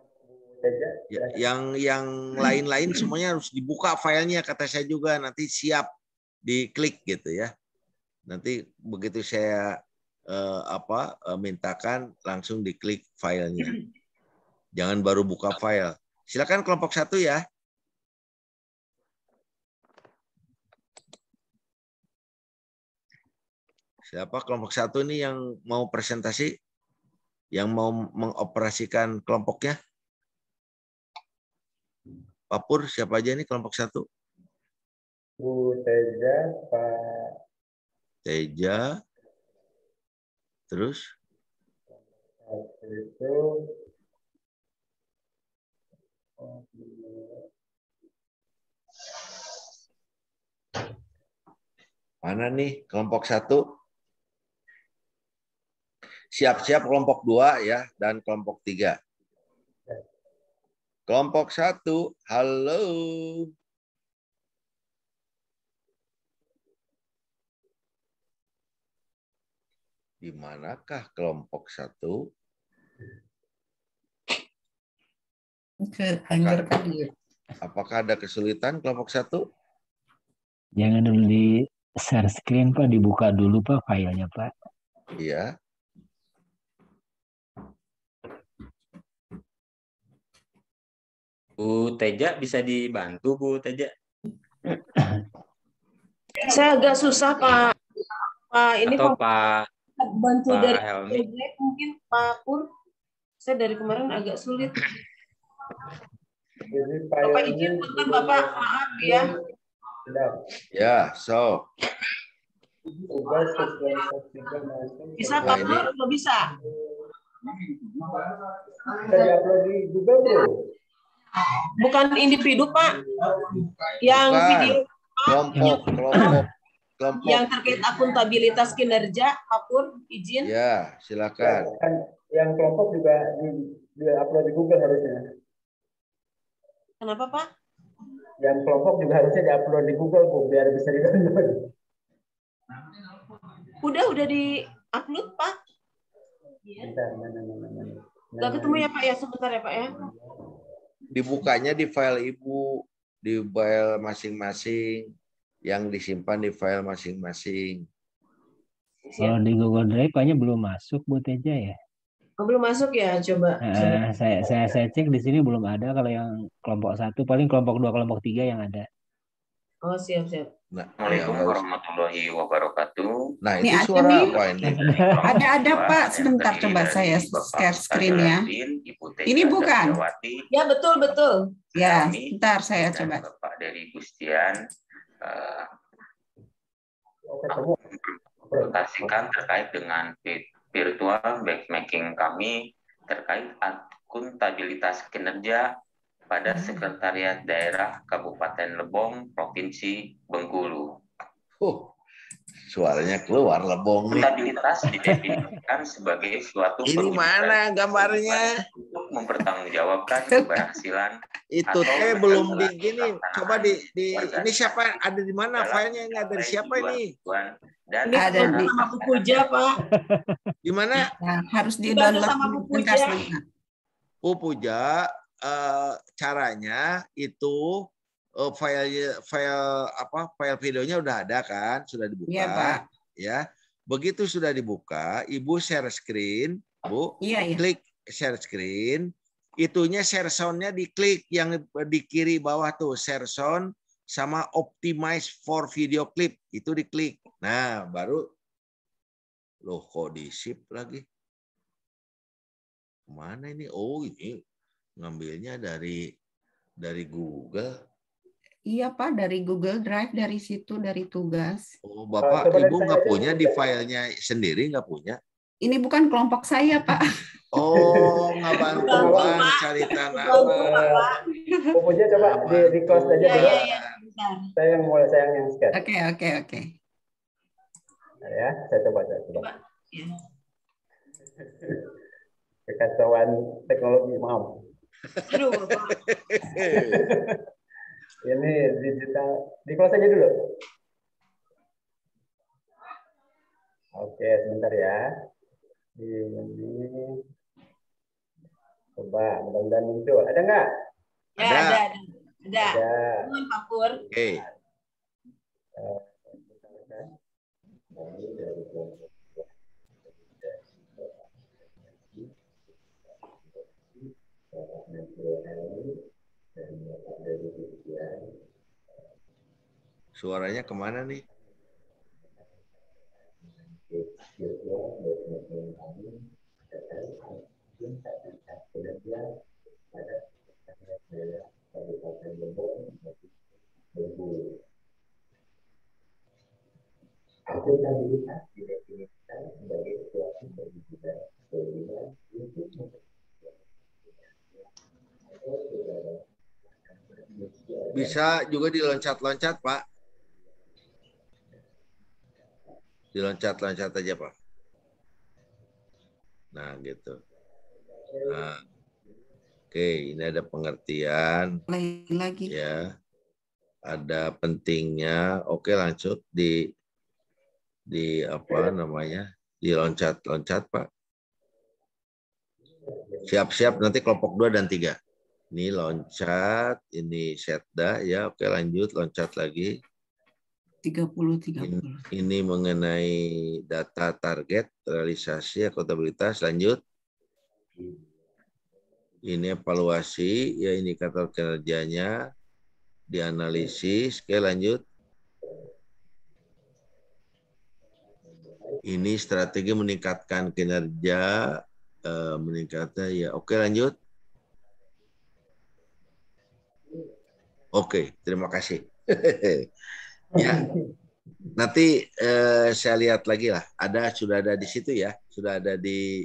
saja. Ya, yang lain-lain semuanya harus dibuka filenya, kata saya juga, nanti siap diklik gitu ya. Nanti begitu saya mintakan langsung diklik filenya. Jangan baru buka file. Silakan kelompok 1 ya. Siapa kelompok 1 ini yang mau presentasi? Yang mau mengoperasikan kelompoknya? Pak Pur, siapa aja nih kelompok 1? Bu Teja, Pak Teja. Terus? itu Mana nih kelompok 1? Siap-siap kelompok 2 ya, dan kelompok 3. Kelompok 1, halo. Di manakah kelompok 1? Ke Angger tadi. Apakah ada kesulitan kelompok 1? Jangan dulu di share screen, Pak. Dibuka dulu, Pak, filenya, Pak. Iya. Bu Teja bisa dibantu, Bu Teja? Saya agak susah, Pak. Ini Atau Pak bantu Pak dari Helmi? project mungkin Pak Pur. Saya dari kemarin agak sulit. jadi Bapak filenya izin bentar, Bapak. Maaf ya. sudah. Ya, so. Tugas sesuai ketika masuk. Bisa Nah, Pak Pur? Nggak bisa. Bisa diupload di Google bro. Bukan individu, Pak. Yang Bukan. video Kelompok. yang terkait akuntabilitas kinerja, Pak Pur, izin. Ya, silakan. Kan yang kelompok juga di-upload di Google harusnya. Kenapa, Pak? Yang kelompok juga harusnya di-upload di Google Bu, biar bisa di-download. Udah di-upload, Pak. Bentar, mana. Nggak ketemu ya, Pak ya? Sebentar ya, Pak ya. Dibukanya di file Ibu, di file masing-masing, yang disimpan di file masing-masing. Kalau di Google Drive, Pak-nya belum masuk, Bu Teja ya? Oh, belum masuk ya? Coba. Saya cek di sini belum ada. Kalau yang kelompok 1, paling kelompok 2, kelompok 3 yang ada. Oh, siap. Nah, Assalamualaikum warahmatullahi wabarakatuh. Nah, Ini itu ada suara nih. apa ini? Ada, Pak. Sebentar, coba saya share screen-nya. Ini bukan? Ya, betul. Ya, sebentar saya coba. Bapak dari Gustian presentasikan terkait dengan virtual benchmarking kami terkait akuntabilitas kinerja pada Sekretariat Daerah Kabupaten Lebong, Provinsi Bengkulu. Suaranya keluar Lebong nih. Akuntabilitas didefinisikan sebagai suatu Ini mana gambarnya? untuk untuk mempertanggungjawabkan keberhasilan Itu teh belum di gini. Coba di ini siapa ada di mana filenya? Ini ada di siapa ini? Dan Ada sama Bu Puja, Pak. Di mana? Nah, harus di Dibantu download sama Bu bentar, Puja. sebentar. Bu Puja, caranya itu file videonya udah ada kan, sudah dibuka. Iya, Pak. Ya, begitu sudah dibuka, Ibu share screen, Bu, Iya, iya. klik share screen, itunya share sound-nya diklik yang di kiri bawah tuh share sound sama optimize for video clip itu diklik. Nah, baru loh kok di shift lagi. Mana ini? Oh, ini ngambilnya dari Google. Iya, Pak, dari Google Drive, dari situ, dari tugas. Oh, Bapak, Ibu nggak punya di filenya sendiri, nggak punya? Ini bukan kelompok saya, Pak. Oh, nggak bantuan cari tanah. Bu Puja coba di close aja dulu. Iya, bentar. Saya yang share. Oke. Nah, ya, saya coba. Ya. Kekacauan teknologi, maaf. Aduh, Pak. Ini digital. Di close aja dulu. Oke, sebentar ya. Ini coba mudah-mudahan muncul. Ada nggak? Ya, ada. Mohon Pak Pur. Oke. Suaranya kemana nih? Bisa juga diloncat-loncat, Pak. Diloncat-loncat aja, Pak. Nah, gitu. Nah. Oke, ini ada pengertian. Lagi. Ya. Ada pentingnya. Oke, lanjut di apa namanya? Diloncat-loncat, Pak. Siap-siap nanti kelompok 2 dan 3. Ini loncat, ini setda ya. Oke, lanjut loncat lagi. 30. Ini mengenai data target, realisasi, akuntabilitas. Lanjut. Ini evaluasi, ya indikator kinerjanya, dianalisis. Oke, lanjut. Ini strategi meningkatkan kinerja, meningkatnya ya. Oke, lanjut. Oke, terima kasih. Ya, nanti saya lihat lagi lah. Sudah ada di situ ya, sudah ada di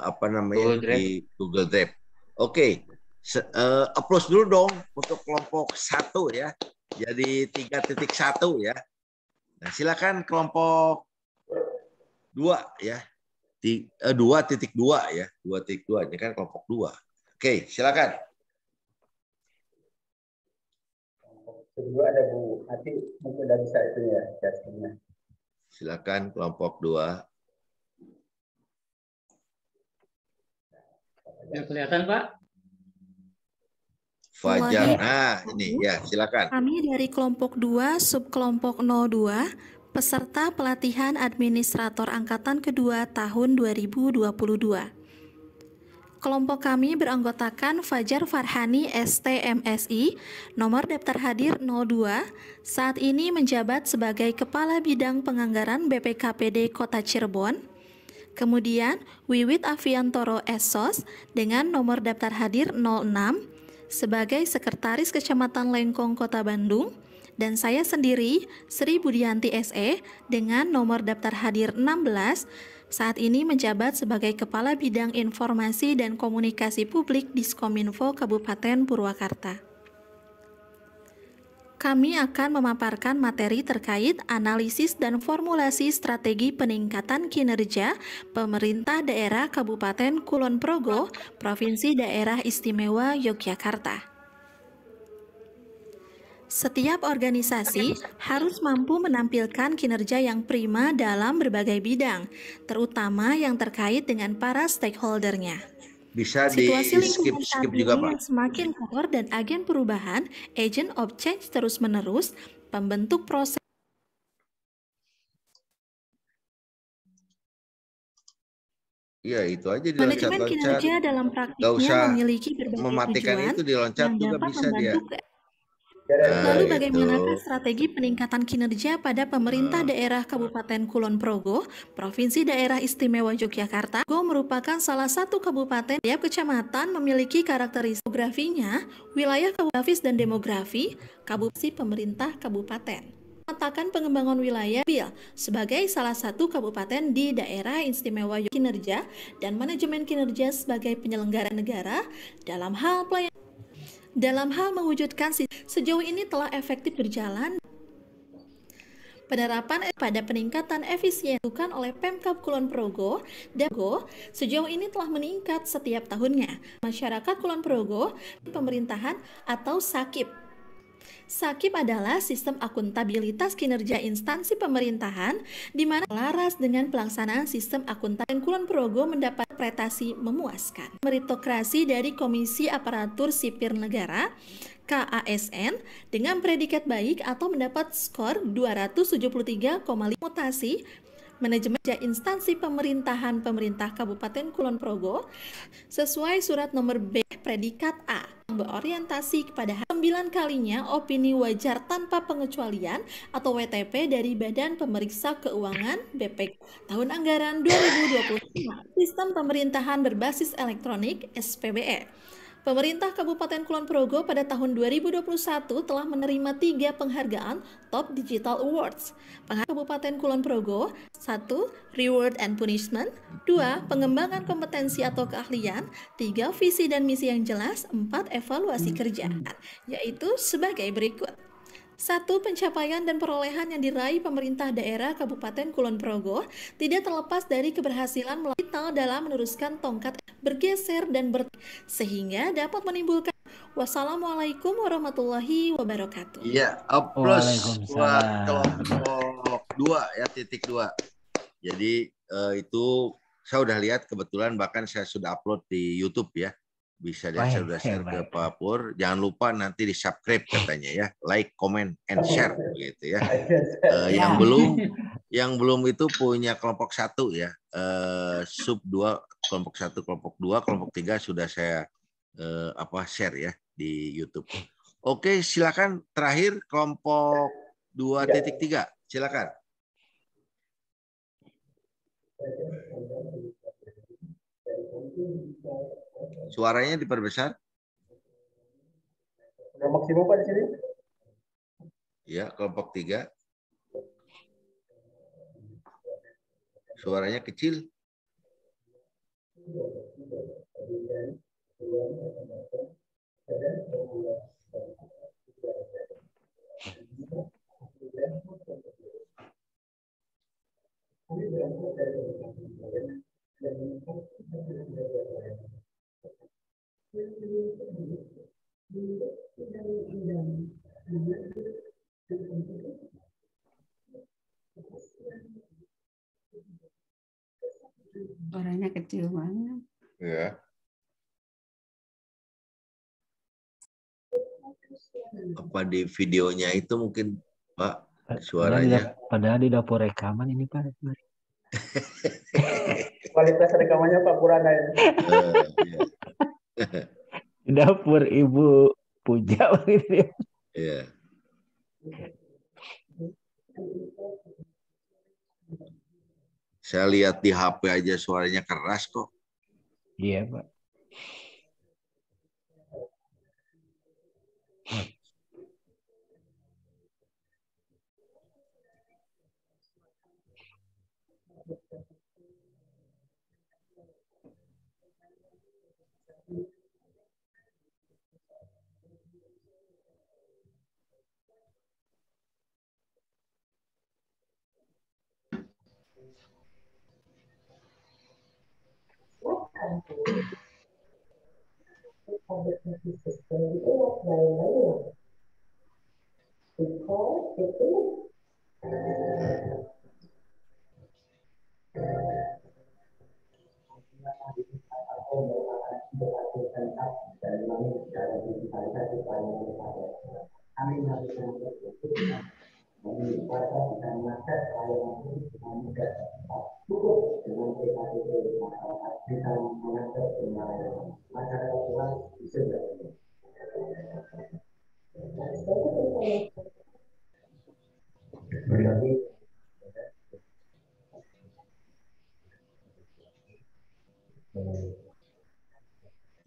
apa namanya di Google Drive. Oke, applause dulu dong untuk kelompok 1 ya. Jadi 3.1 ya. Nah, silakan kelompok 2 ya. 2.2 ya. 2.2 ini kan kelompok 2. Oke, silakan. Kedua ada Bu Ati, mungkin udah bisa itu ya jasnya. Silakan kelompok 2. Ya, kelihatan, Pak? Fajar. Nah, ini ya, silakan. Kami dari kelompok 2, subkelompok 02, peserta pelatihan administrator angkatan kedua tahun 2022. Kelompok kami beranggotakan Fajar Farhani STMSI, nomor daftar hadir 02, saat ini menjabat sebagai Kepala Bidang Penganggaran BPKPD Kota Cirebon. Kemudian Wiwit Aviantoro SSOS dengan nomor daftar hadir 06, sebagai Sekretaris Kecamatan Lengkong Kota Bandung. Dan saya sendiri, Sri Budianti SE, dengan nomor daftar hadir 16, saat ini menjabat sebagai Kepala Bidang Informasi dan Komunikasi Publik Diskominfo Kabupaten Purwakarta. Kami akan memaparkan materi terkait analisis dan formulasi strategi peningkatan kinerja pemerintah daerah Kabupaten Kulon Progo, Provinsi Daerah Istimewa Yogyakarta. Setiap organisasi harus mampu menampilkan kinerja yang prima dalam berbagai bidang, terutama yang terkait dengan para stakeholdernya. Bisa di Situasi lingkungan saat skip ini juga, Pak. yang semakin kotor dan agen perubahan, agent of change terus-menerus, pembentuk proses Iya, itu aja manajemen diloncat-loncat. kinerja dalam Gak praktiknya usah memiliki berbagai mematikan tujuan itu, diloncat yang juga dapat bisa dia. membantu. Nah, Lalu itu. bagaimanakah strategi peningkatan kinerja pada pemerintah daerah Kabupaten Kulon Progo, Provinsi Daerah Istimewa Yogyakarta? Progo merupakan salah satu kabupaten. Setiap kecamatan memiliki karakteristik geografinya, wilayah geografis dan demografi, kabupaten pemerintah kabupaten. Memetakan pengembangan wilayah sebagai salah satu kabupaten di daerah istimewa kinerja dan manajemen kinerja sebagai penyelenggara negara dalam hal pelayanan. Dalam hal mewujudkan sejauh ini telah efektif berjalan. Penerapan pada peningkatan efisiensi dilakukan oleh Pemkab Kulon Progo dan sejauh ini telah meningkat setiap tahunnya. Masyarakat Kulon Progo, pemerintahan atau SAKIP. SAKIP adalah sistem akuntabilitas kinerja instansi pemerintahan di mana selaras dengan pelaksanaan sistem akuntabilitas. Kulon Progo mendapat prestasi memuaskan. Meritokrasi dari Komisi Aparatur Sipil Negara KASN dengan predikat baik atau mendapat skor 273,5 mutasi manajemen instansi pemerintahan pemerintah Kabupaten Kulon Progo sesuai surat nomor B predikat A yang berorientasi kepada 9 kalinya opini wajar tanpa pengecualian atau WTP dari Badan Pemeriksa Keuangan BPK tahun anggaran 2025 sistem pemerintahan berbasis elektronik SPBE. Pemerintah Kabupaten Kulon Progo pada tahun 2021 telah menerima 3 penghargaan Top Digital Awards. Penghargaan Kabupaten Kulon Progo, 1. Reward and Punishment, 2. Pengembangan kompetensi atau keahlian, 3. Visi dan misi yang jelas, 4. Evaluasi kerja, yaitu sebagai berikut. 1. Pencapaian dan perolehan yang diraih pemerintah daerah Kabupaten Kulon Progo tidak terlepas dari keberhasilan vital dalam meneruskan tongkat bergeser dan sehingga dapat menimbulkan. Wassalamualaikum warahmatullahi wabarakatuh. Iya, plus buat kelompok 2 ya, titik 2. Jadi itu saya udah lihat kebetulan, bahkan saya sudah upload di YouTube ya. Bisa dia sudah share ke Pak Pur. Jangan lupa nanti di subscribe katanya ya, like, comment, and share gitu ya. Yang belum itu punya kelompok 1 ya, sub 2, kelompok 1, kelompok 2, kelompok 3 sudah saya share ya di YouTube. Oke, silakan terakhir kelompok 2.3, silakan. Suaranya diperbesar. Udah maksimum Pak di sini? Ya, kelompok 3. Suaranya kecil. Suaranya kecil banget. Ya. Apa di videonya itu mungkin Pak suaranya? Padahal di dapur rekaman ini Pak. Kualitas rekamannya Pak kurang ya. Di dapur Ibu Puja gitu ya. Iya. Saya lihat di HP aja suaranya keras kok. Iya, Pak.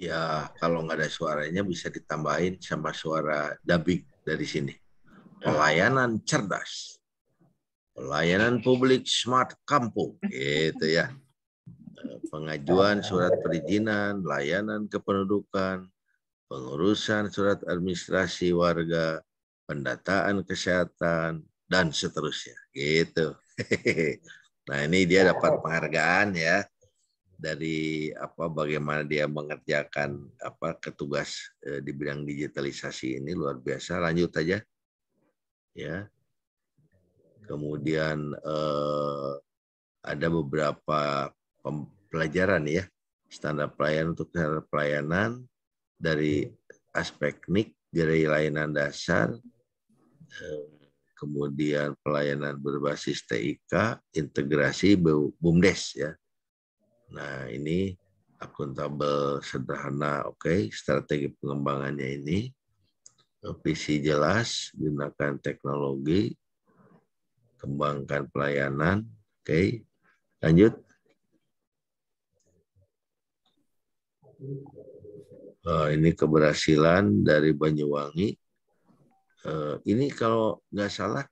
Ya, kalau nggak ada suaranya bisa ditambahin sama suara dubbing dari sini. Pelayanan cerdas. Pelayanan publik smart kampung. Gitu ya. Pengajuan surat perizinan, layanan kependudukan, pengurusan surat administrasi warga, pendataan kesehatan, dan seterusnya. Gitu. Nah, ini dia dapat penghargaan ya. Dari bagaimana dia mengerjakan tugas di bidang digitalisasi ini luar biasa. Lanjut aja ya. Kemudian ada beberapa pelajaran ya, standar pelayanan untuk standar pelayanan dari aspek NIK, dari layanan dasar, kemudian pelayanan berbasis TIK, integrasi BUMDes ya. Nah, ini akuntabel sederhana, oke. Strategi pengembangannya ini, visi jelas, gunakan teknologi, kembangkan pelayanan, oke. Lanjut. Ini keberhasilan dari Banyuwangi. Ini kalau nggak salah,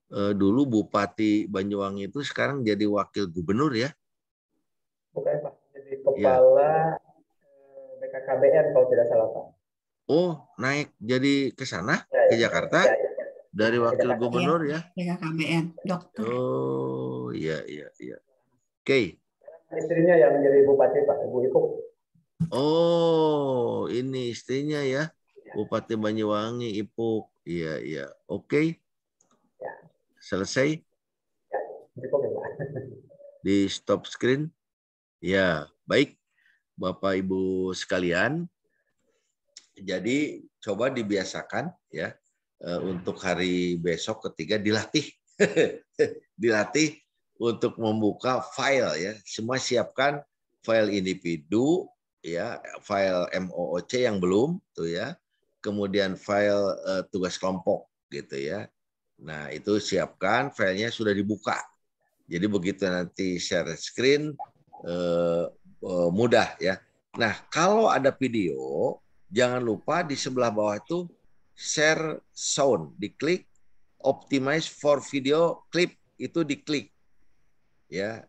dulu Bupati Banyuwangi itu sekarang jadi wakil gubernur ya. Bukan Pak, jadi kepala BKKBN kalau tidak salah Pak. Oh, naik jadi ke sana, ke Jakarta, dari wakil gubernur ya? BKKBN, dokter. Oh, iya. Oke. Istrinya yang menjadi bupati Pak, Ibu Ipuk. Oh, ini istrinya ya, Bupati Banyuwangi, Ipuk. Iya. Oke. Selesai? Ya, cukup ya Pak. Di stop screen? Ya, baik Bapak Ibu sekalian. Jadi coba dibiasakan ya untuk hari besok ketiga dilatih. Dilatih untuk membuka file ya. Semua siapkan file individu ya, file MOOC yang belum tuh ya. Kemudian file tugas kelompok gitu ya. Nah, itu siapkan filenya sudah dibuka. Jadi begitu nanti share screen mudah ya. Nah, kalau ada video, jangan lupa di sebelah bawah itu share sound, diklik, optimize for video clip itu diklik, ya,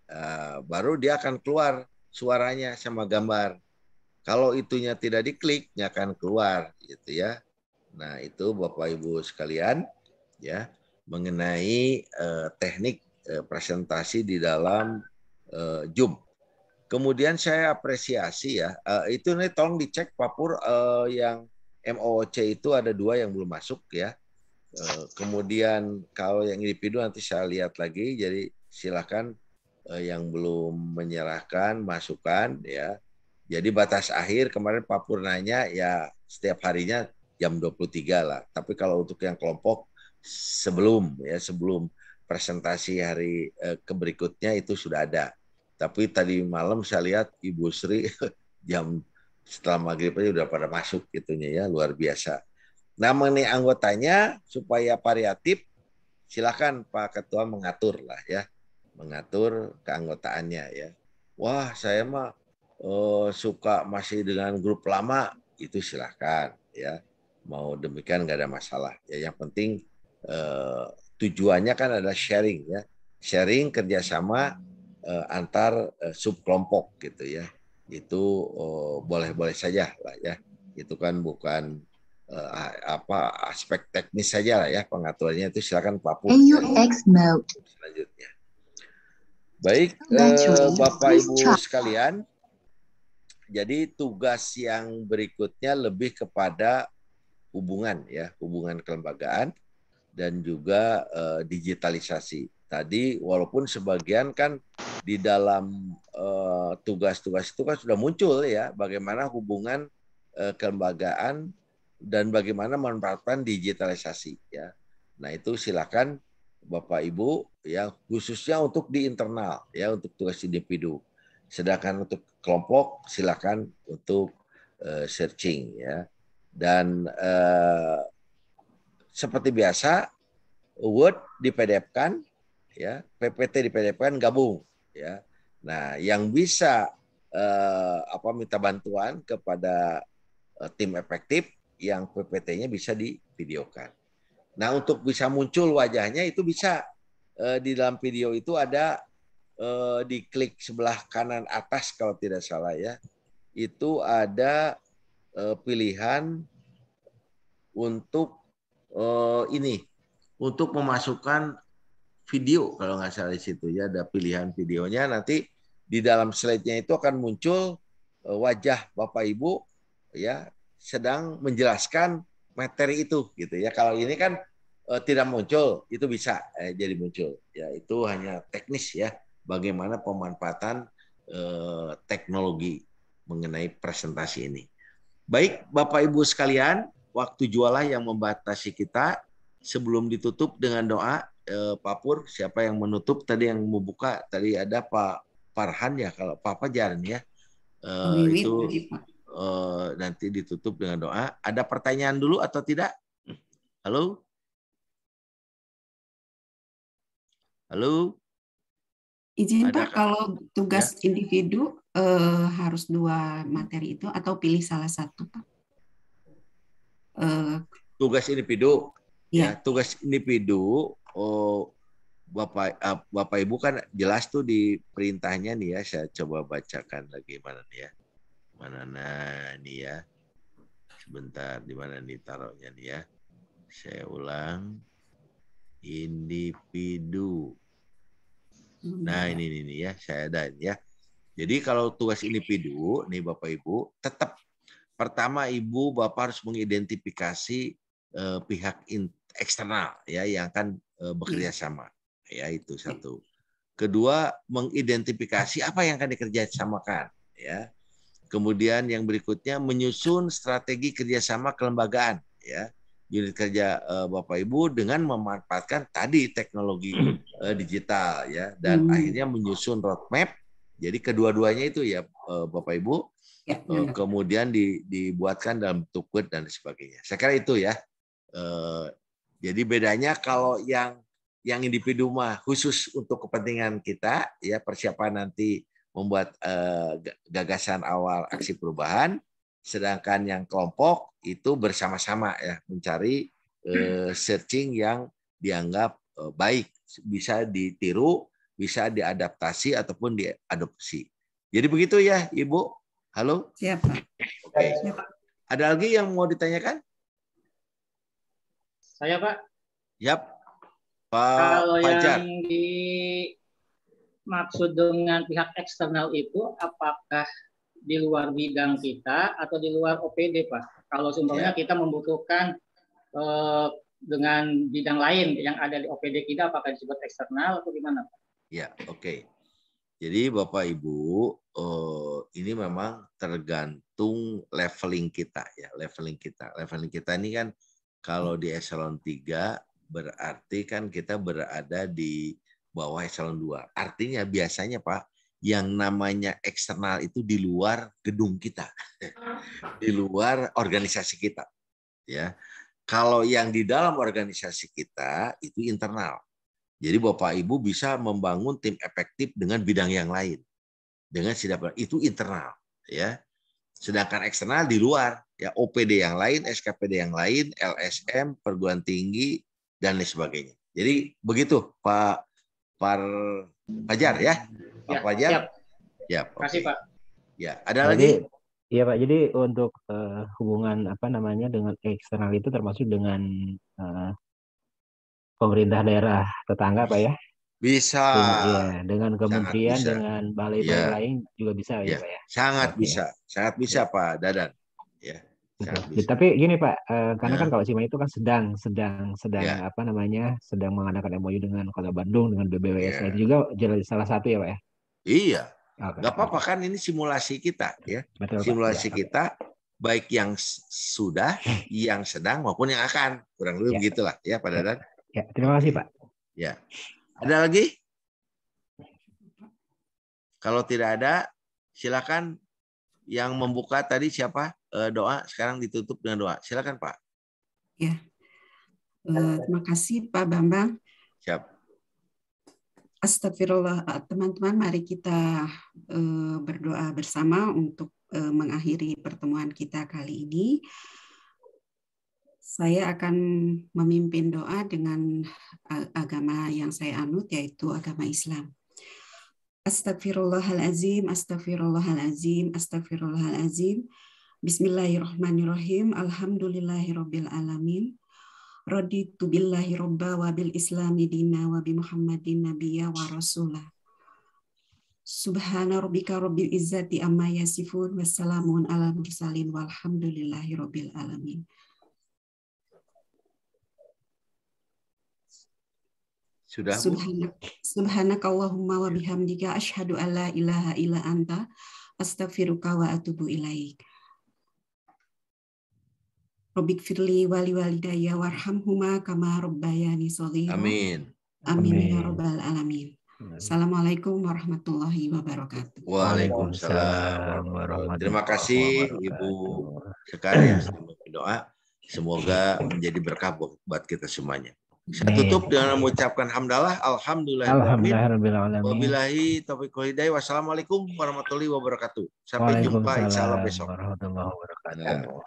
baru dia akan keluar suaranya sama gambar. Kalau itunya tidak diklik, nggak akan keluar, gitu ya. Nah, itu Bapak Ibu sekalian, ya, mengenai teknik presentasi di dalam Zoom. Kemudian saya apresiasi ya, itu nih tolong dicek Pak Pur, yang MOOC itu ada 2 yang belum masuk ya. Kemudian kalau yang individu nanti saya lihat lagi, jadi silakan yang belum menyerahkan masukan ya. Jadi batas akhir kemarin Pak Pur nanya ya setiap harinya jam 23 lah. Tapi kalau untuk yang kelompok sebelum presentasi hari berikutnya itu sudah ada. Tapi tadi malam saya lihat Ibu Sri jam setelah maghrib aja udah pada masuk gitunya ya, luar biasa. Nah, mengenai anggotanya supaya variatif, silakan Pak Ketua mengatur lah ya, mengatur keanggotaannya ya. Wah, saya mah suka masih dengan grup lama, itu silakan ya. Mau demikian nggak ada masalah ya. Yang penting tujuannya kan adalah sharing ya, sharing kerjasama antar subkelompok gitu ya. Itu boleh-boleh saja lah ya. Itu kan bukan aspek teknis saja lah ya, pengaturannya itu silakan Pak Pur. AUX mode. Selanjutnya. Baik, Bapak Ibu sekalian, jadi tugas yang berikutnya lebih kepada hubungan ya, hubungan kelembagaan dan juga digitalisasi. Tadi walaupun sebagian kan di dalam tugas-tugas itu kan sudah muncul ya, bagaimana hubungan kelembagaan dan bagaimana memanfaatkan digitalisasi ya. Nah, itu silakan Bapak Ibu ya, khususnya untuk di internal ya, untuk tugas individu. Sedangkan untuk kelompok silakan untuk searching ya. Dan seperti biasa Word di PDF-kan ya, PPT di PDF-kan gabung ya. Nah, yang bisa minta bantuan kepada tim efektif yang PPT-nya bisa divideokan. Nah, untuk bisa muncul wajahnya itu bisa di dalam video itu ada diklik sebelah kanan atas kalau tidak salah ya. Itu ada pilihan untuk untuk memasukkan video kalau nggak salah di situ ya, ada pilihan videonya. Nanti di dalam slide-nya itu akan muncul wajah Bapak Ibu ya sedang menjelaskan materi itu gitu ya. Kalau ini kan tidak muncul, itu bisa jadi muncul ya. Itu hanya teknis ya, bagaimana pemanfaatan teknologi mengenai presentasi ini. Baik Bapak Ibu sekalian, waktu jualah yang membatasi kita. Sebelum ditutup dengan doa, Pak Pur, siapa yang menutup tadi, yang membuka tadi? Ada Pak Farhan ya, kalau Pak Fajar ya. Itu nanti ditutup dengan doa. Ada pertanyaan dulu atau tidak? Halo? Halo? Izin Pak, kalau tugas individu harus 2 materi itu atau pilih salah satu Pak? Tugas individu. Ya, tugas individu. Bapak Ibu kan jelas tuh di perintahnya nih ya. Saya coba bacakan lagi mana nih ya. Mana nih ya. Sebentar, di mana nih taruhnya nih ya. Saya ulang. Individu. Nah, ini ya, saya ada ya. Jadi kalau tugas individu nih Bapak Ibu, tetap pertama Ibu Bapak harus mengidentifikasi pihak eksternal ya yang akan bekerja sama. Ya, itu satu. Kedua, mengidentifikasi apa yang akan dikerjasamakan ya. Kemudian yang berikutnya menyusun strategi kerjasama kelembagaan ya. Unit kerja Bapak Ibu dengan memanfaatkan tadi teknologi digital ya, dan akhirnya menyusun roadmap. Jadi kedua-duanya itu ya Bapak Ibu, kemudian dibuatkan dalam bentuk Word dan sebagainya. Saya kira itu ya. Jadi bedanya kalau yang individu mah khusus untuk kepentingan kita ya, persiapan nanti membuat gagasan awal aksi perubahan, sedangkan yang kelompok itu bersama-sama ya mencari searching yang dianggap baik, bisa ditiru, bisa diadaptasi ataupun diadopsi. Jadi begitu ya Ibu. Halo? Siap Pak. Oke. Ada lagi yang mau ditanyakan? Saya Pak. Yap. Pak Kalau Fajar. yang dimaksud dengan pihak eksternal itu apakah di luar bidang kita atau di luar OPD Pak? Kalau sumbernya kita membutuhkan dengan bidang lain yang ada di OPD kita, apakah disebut eksternal atau gimana Pak? Ya, oke. Jadi Bapak Ibu, ini memang tergantung leveling kita ya, leveling kita. Leveling kita ini kan kalau di eselon 3 berarti kan kita berada di bawah eselon 2. Artinya biasanya Pak, yang namanya eksternal itu di luar gedung kita. Di luar organisasi kita. Ya. Kalau yang di dalam organisasi kita itu internal. Jadi Bapak Ibu bisa membangun tim efektif dengan bidang yang lain. Dengan itu internal ya. Sedangkan eksternal di luar ya, OPD yang lain, SKPD yang lain, LSM, perguruan tinggi dan lain sebagainya. Jadi begitu Pak Fajar ya. Pak Fajar. Siap. Ya, terima kasih Pak. Ya, ada lagi? Iya Pak. Jadi untuk hubungan dengan eksternal itu termasuk dengan pemerintah daerah tetangga Pak ya. Bisa. Iya, dengan kementerian, bisa. dengan balai-balai Ya. lain juga bisa ya, Ya. Pak ya. Sangat Oke. bisa, sangat bisa Pak Dadan. Ya, sangat Betul. bisa. Tapi gini Pak, karena Ya. kan kalau Cimahi itu kan sedang Ya. apa namanya, sedang mengadakan MOU dengan Kota Bandung dengan BBWS. Ya. Itu juga jadi salah satu ya Pak ya. Iya. Oke, Nggak apa-apa oke. kan ini simulasi kita ya. Betul, Pak. Simulasi Ya, oke. kita baik yang sudah, yang sedang maupun yang akan. Kurang lebih Ya. begitulah ya Pak Dadan. Ya, terima kasih Pak. Ya. Ada lagi? Kalau tidak ada, silakan yang membuka tadi siapa? Doa, sekarang ditutup dengan doa. Silakan Pak. Ya. Terima kasih Pak Bambang. Siap. Astagfirullah, teman-teman, mari kita berdoa bersama untuk mengakhiri pertemuan kita kali ini. Saya akan memimpin doa dengan agama yang saya anut, yaitu agama Islam. Astagfirullahalazim, astagfirullahalazim, astagfirullahalazim. Bismillahirrahmanirrahim. Alhamdulillahirabbil alamin. Raditu billahi robba wa bil islami dina wa bi Muhammadin nabiyya wa rasulah. Subhana rabbika rabbil izzati amma yasifun wassalamun ala mursalin walhamdulillahi rabbil alamin. Sudah, Bu? Subhanakallahumma wa bihamdika asyhadu an la ilaha illa anta astaghfiruka wa atubu ilaik. Rabbik firli wali walidayya warhamhuma kama rabbayani shaghira. Amin. Amin ya rabbal alamin. Assalamualaikum warahmatullahi wabarakatuh. Waalaikumsalam warahmatullahi. Terima kasih Ibu Sekar yang sudah berdoa. Semoga menjadi berkah buat kita semuanya. Saya tutup dengan mengucapkan hamdalah, alhamdulillahirrahmanirrahim. Wabillahi taufiq wal hidayah. Wassalamualaikum warahmatullahi wabarakatuh. Sampai jumpa insyaallah besok. Warahmatullahi wabarakatuh.